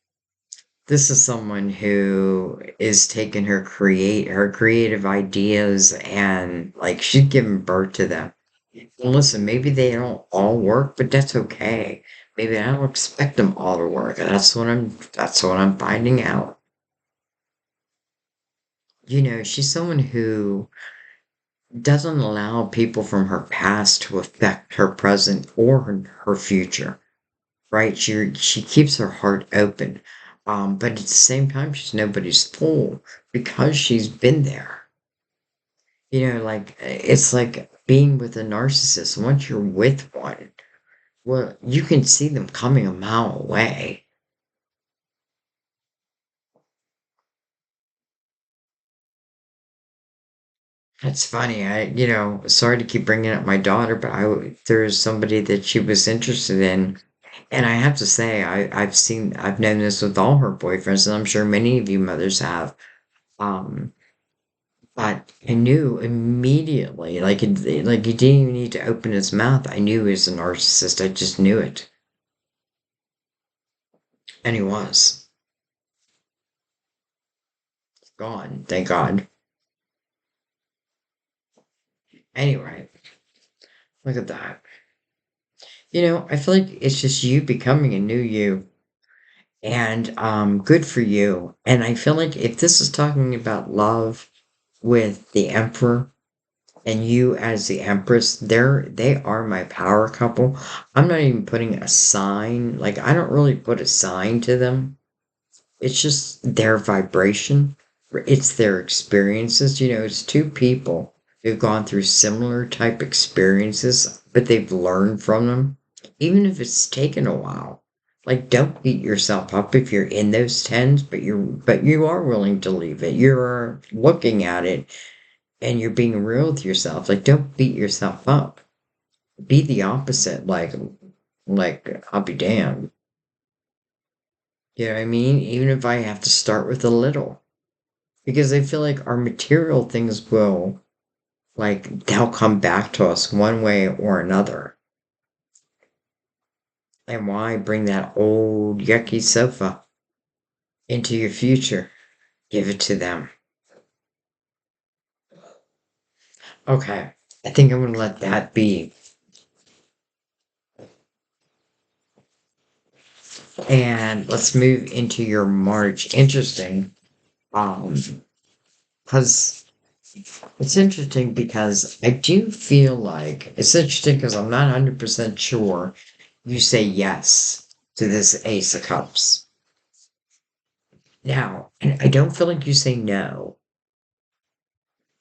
This is someone who is taking her creative ideas and like she's giving birth to them. And listen, maybe they don't all work, but that's okay. Maybe I don't expect them all to work. That's what I'm finding out. She's someone who doesn't allow people from her past to affect her present or her future, right? She keeps her heart open. But at the same time, she's nobody's fool because she's been there. Like it's like being with a narcissist. Once you're with one, well, you can see them coming a mile away. It's funny. Sorry to keep bringing up my daughter, but there's somebody that she was interested in, and I have to say, I've known this with all her boyfriends, and I'm sure many of you mothers have. Um, But I knew immediately, like he didn't even need to open his mouth. I knew he was a narcissist. I just knew it, and he was gone. Thank God. Anyway, look at that. I feel like it's just you becoming a new you, and good for you. And I feel like if this is talking about love with the Emperor and you as the Empress, they are my power couple. I'm not even putting a sign. Like I don't really put a sign to them. It's just their vibration. It's their experiences. It's two people who've gone through similar type experiences, but they've learned from them, even if it's taken a while. Like, don't beat yourself up if you're in those tens, but you are willing to leave it. You're looking at it and you're being real with yourself. Like, don't beat yourself up. Be the opposite. Like I'll be damned. You know what I mean? Even if I have to start with a little. Because I feel like our material things they'll come back to us one way or another. And why bring that old yucky sofa into your future? Give it to them. Okay, I think I'm gonna let that be. And let's move into your March. Interesting. Um, because it's interesting because I do feel like it's interesting because I'm not 100% sure you say yes to this Ace of Cups. Now, I don't feel like you say no.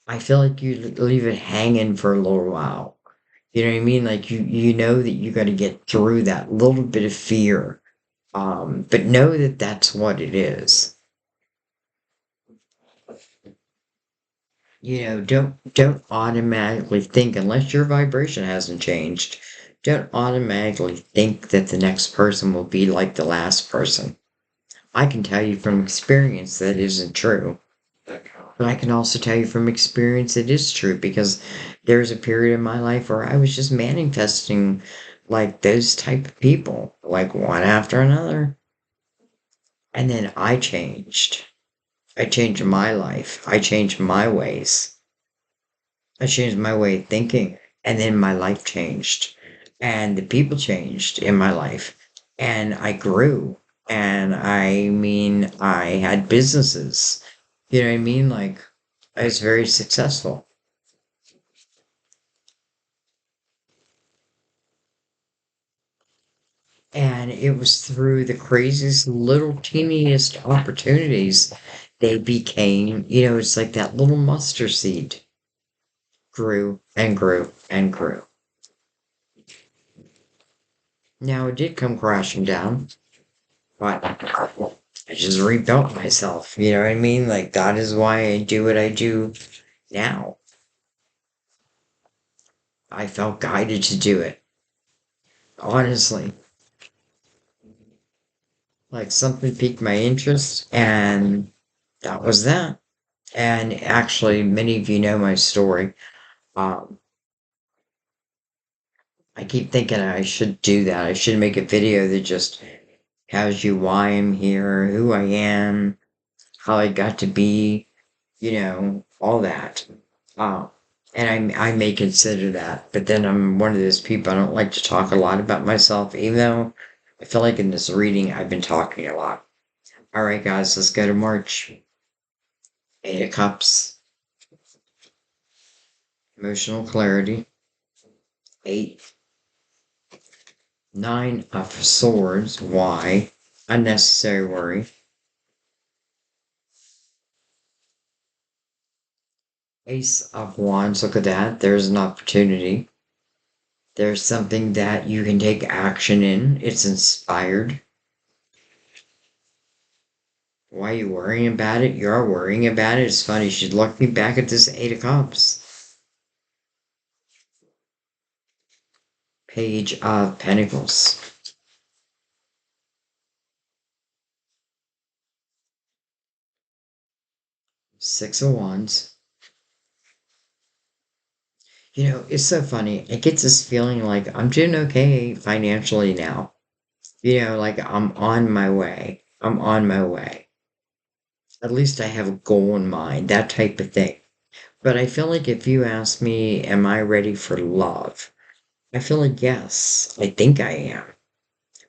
I feel like you leave it hanging for a little while. You know what I mean? Like you know that you got to get through that little bit of fear, but know that that's what it is. Don't automatically think unless your vibration hasn't changed. Don't automatically think that the next person will be like the last person. I can tell you from experience that isn't true. But I can also tell you from experience it is true because there's a period in my life where I was just manifesting like those type of people, like one after another. And then I changed. I changed my life. I changed my ways. I changed my way of thinking, and then my life changed, and the people changed in my life, and I grew. And I mean, I had businesses. You know what I mean? Like, I was very successful. And it was through the craziest little teeniest opportunities they became, it's like that little mustard seed grew and grew and grew. Now it did come crashing down, but I just rebuilt myself. You know what I mean? Like that is why I do what I do now. I felt guided to do it. Honestly, like something piqued my interest, and that was that. And actually, many of you know my story. Um, I keep thinking I should do that. I should make a video that just tells you why I'm here, who I am, how I got to be, all that. Uh, and I may consider that, but then I'm one of those people, I don't like to talk a lot about myself, even though I feel like in this reading I've been talking a lot. All right, guys, let's go to March. Eight of Cups, emotional clarity. Eight, Nine of Swords. Why? Unnecessary worry. Ace of Wands. Look at that. There's an opportunity. There's something that you can take action in. It's inspired. Why are you worrying about it? You're worrying about it. It's funny. You should look me back at this Eight of Cups. Page of Pentacles. Six of Wands. It's so funny. It gets this feeling like I'm doing okay financially now. Like I'm on my way. I'm on my way. At least I have a goal in mind, that type of thing. But I feel like if you ask me, am I ready for love? I feel like yes, I think I am.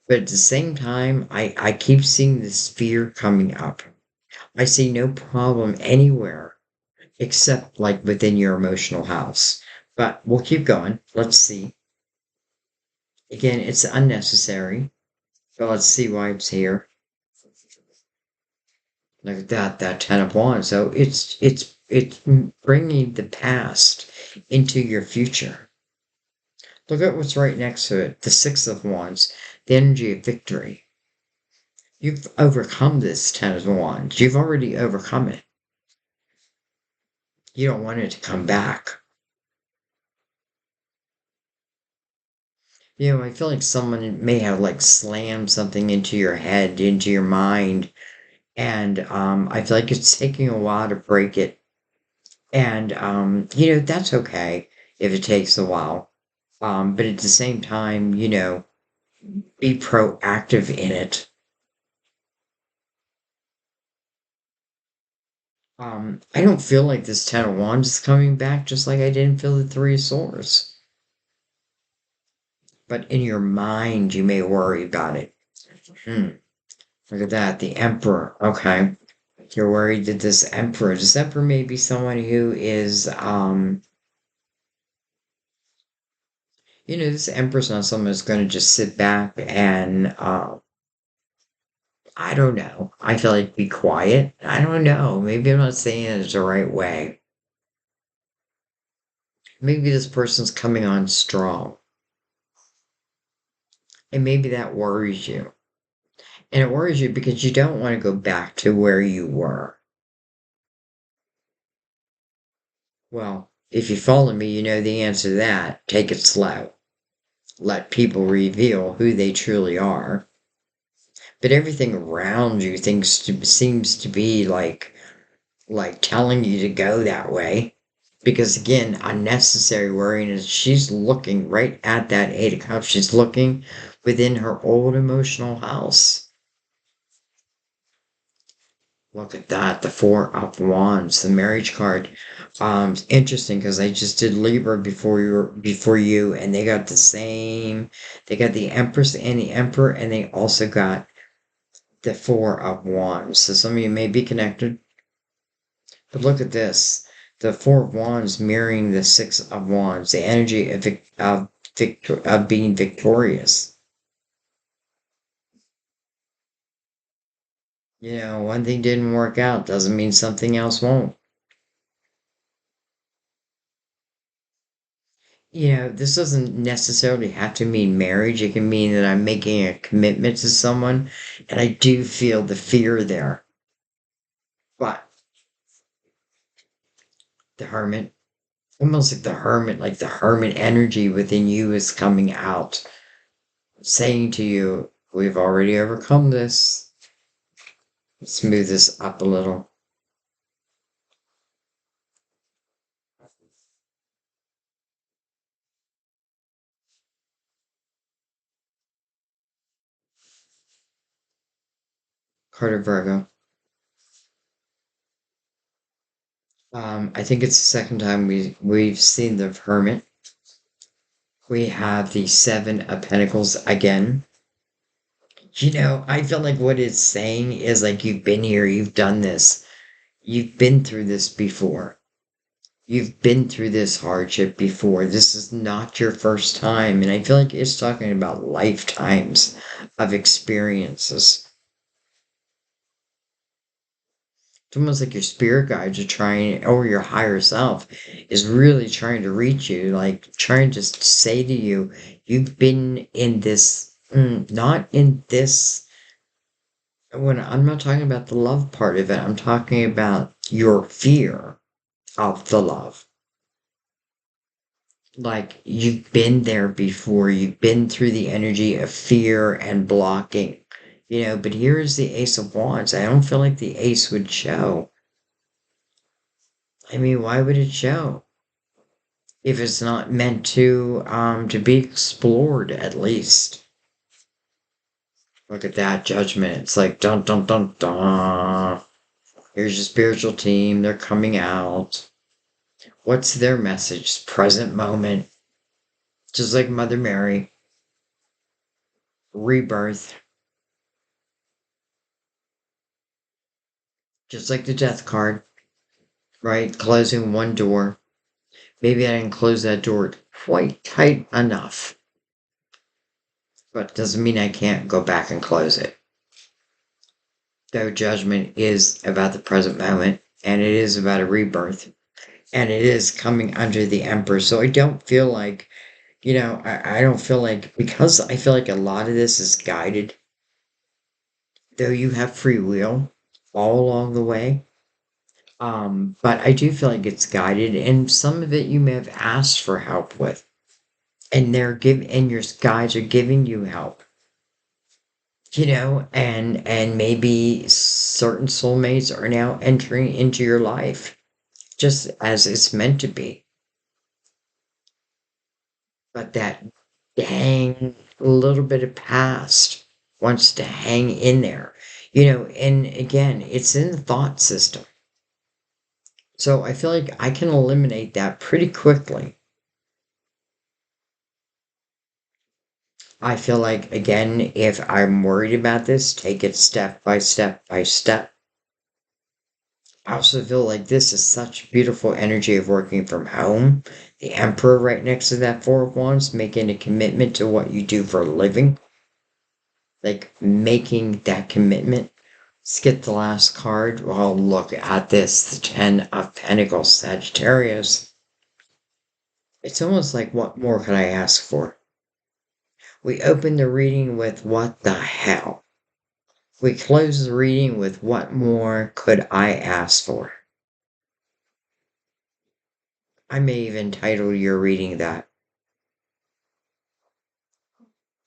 But at the same time, I keep seeing this fear coming up. I see no problem anywhere except like within your emotional house. But we'll keep going. Let's see. Again, it's unnecessary, but let's see why it's here. Look at that Ten of Wands. So it's bringing the past into your future. Look at what's right next to it. The Six of Wands, the energy of victory. You've overcome this Ten of Wands. You've already overcome it. You don't want it to come back. I feel like someone may have like slammed something into your head, into your mind, and I feel like it's taking a while to break it. And that's okay if it takes a while. But at the same time, be proactive in it. I don't feel like this Ten of Wands is coming back, just like I didn't feel the Three of Swords. But in your mind, you may worry about it. Hmm. Look at that, the Emperor. Okay. You're worried that this Emperor may be someone who is, this Emperor's not someone who's going to just sit back and, I don't know. I feel like be quiet. I don't know. Maybe I'm not saying it the right way. Maybe this person's coming on strong. And maybe that worries you. And it worries you because you don't want to go back to where you were. Well, if you follow me, you know the answer to that. Take it slow. Let people reveal who they truly are. But everything around you seems to be like telling you to go that way. Because again, unnecessary worrying is she's looking right at that Eight of Cups. She's looking within her old emotional house. Look at that, the Four of Wands, the marriage card. It's interesting because I just did Libra before you, and they got the same. They got the Empress and the Emperor, and they also got the Four of Wands. So some of you may be connected. But look at this. The Four of Wands mirroring the Six of Wands, the energy of being victorious. You know, one thing didn't work out doesn't mean something else won't. You know, this doesn't necessarily have to mean marriage. It can mean that I'm making a commitment to someone, and I do feel the fear there. But the Hermit, almost like the Hermit energy within you is coming out, saying to you, we've already overcome this. Smooth this up a little. Carter Virgo. I think it's the second time we've seen the Hermit. We have the Seven of Pentacles again. You know, I feel like what it's saying is like you've been here, you've done this, you've been through this before. You've been through this hardship before. This is not your first time. And I feel like it's talking about lifetimes of experiences. It's almost like your spirit guides are trying, or your higher self is really trying to reach you, like trying to say to you, you've been in this, not in this. When I'm not talking about the love part of it, I'm talking about your fear of the love. Like you've been there before, you've been through the energy of fear and blocking, but here is the Ace of Wands. I don't feel like the Ace would show. I mean, why would it show if it's not meant to be explored at least? Look at that Judgment. It's like dun dun dun dun. Here's your spiritual team. They're coming out. What's their message? Present moment. Just like Mother Mary. Rebirth. Just like the Death card, right? Closing one door. Maybe I didn't close that door quite tight enough. But it doesn't mean I can't go back and close it. Though Judgment is about the present moment, and it is about a rebirth, and it is coming under the Emperor. So I don't feel like, I don't feel like, because I feel like a lot of this is guided, though you have free will all along the way. But I do feel like it's guided, and some of it you may have asked for help with, and and your guides are giving you help. And maybe certain soulmates are now entering into your life, just as it's meant to be. But that dang little bit of past wants to hang in there, and again, it's in the thought system. So I feel like I can eliminate that pretty quickly. I feel like, again, if I'm worried about this, take it step by step by step. I also feel like this is such beautiful energy of working from home. The Emperor right next to that Four of Wands, making a commitment to what you do for a living. Like making that commitment. Let's get the last card. Well, look at this. The Ten of Pentacles, Sagittarius. It's almost like, what more could I ask for? We open the reading with, what the hell? We close the reading with, what more could I ask for? I may even title your reading that.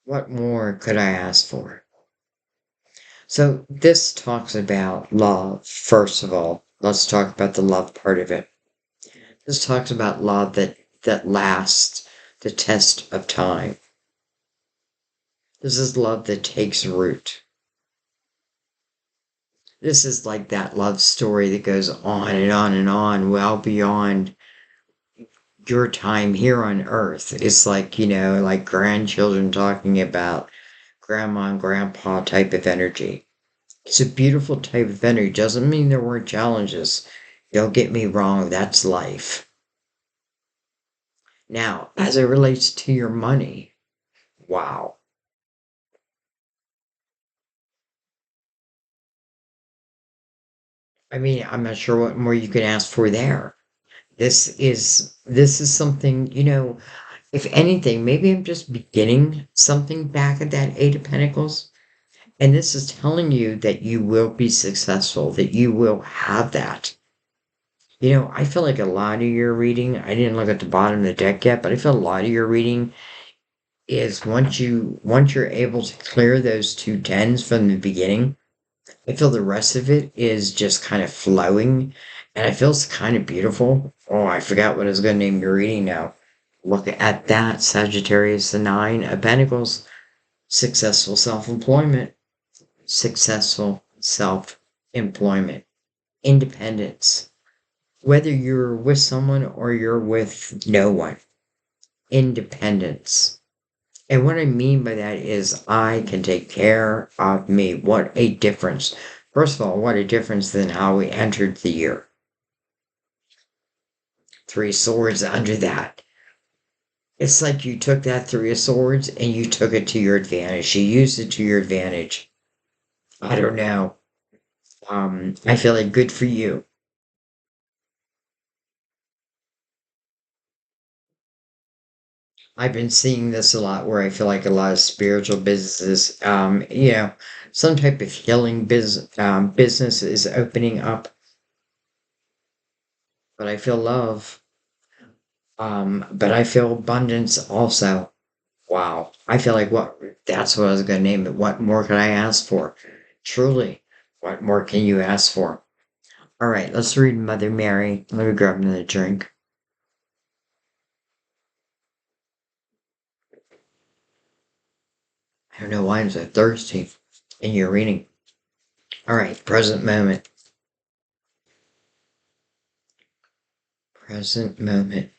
What more could I ask for? So this talks about love, first of all. Let's talk about the love part of it. This talks about love that lasts the test of time. This is love that takes root. This is like that love story that goes on and on and on, well beyond your time here on Earth. It's like, like grandchildren talking about grandma and grandpa type of energy. It's a beautiful type of energy. Doesn't mean there weren't challenges. Don't get me wrong, that's life. Now, as it relates to your money, wow. I mean, I'm not sure what more you can ask for there. This is something, if anything, maybe I'm just beginning something back at that Eight of Pentacles. And this is telling you that you will be successful, that you will have that. I feel like a lot of your reading, I didn't look at the bottom of the deck yet, but I feel a lot of your reading is once you're able to clear those two tens from the beginning, I feel the rest of it is just kind of flowing, and I feel it's kind of beautiful. Oh, I forgot what I was going to name your reading now. Look at that, Sagittarius, the Nine of Pentacles, successful self-employment, successful self-employment, independence. Whether you're with someone or you're with no one, independence. And what I mean by that is I can take care of me. What a difference. First of all, what a difference than how we entered the year. Three swords under that. It's like you took that three of swords and you took it to your advantage. You used it to your advantage. I don't know. I feel like good for you. I've been seeing this a lot where I feel like a lot of spiritual businesses, some type of healing business is opening up, but I feel love. But I feel abundance also. Wow. I feel like that's what I was going to name it. What more could I ask for? Truly, what more can you ask for? All right, let's read Mother Mary. Let me grab another drink. I don't know why I'm so thirsty in your reading. All right, present moment. Present moment.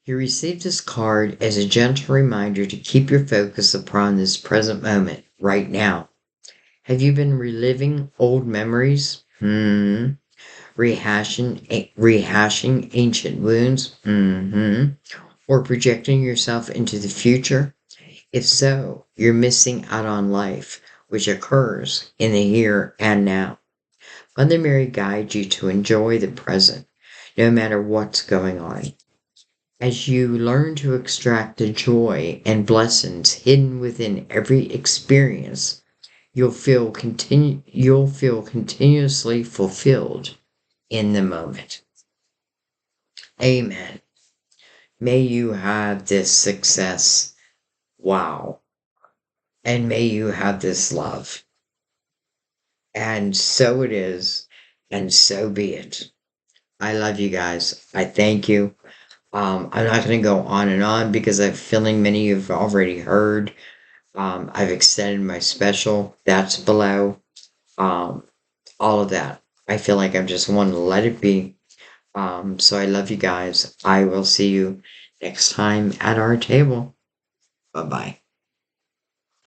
You received this card as a gentle reminder to keep your focus upon this present moment, right now. Have you been reliving old memories? Rehashing ancient wounds? Or projecting yourself into the future? If so, you're missing out on life, which occurs in the here and now. Mother Mary guides you to enjoy the present, no matter what's going on. As you learn to extract the joy and blessings hidden within every experience, you'll feel continuously fulfilled in the moment. Amen. May you have this success. Wow. And may you have this love. And so it is, and so be it. I love you guys. I thank you. I'm not going to go on and on because I'm feeling many you've already heard. I've extended my special. That's below. Um, all of that. I feel like I'm just wanting to let it be. So I love you guys. I will see you next time at our table. Bye bye.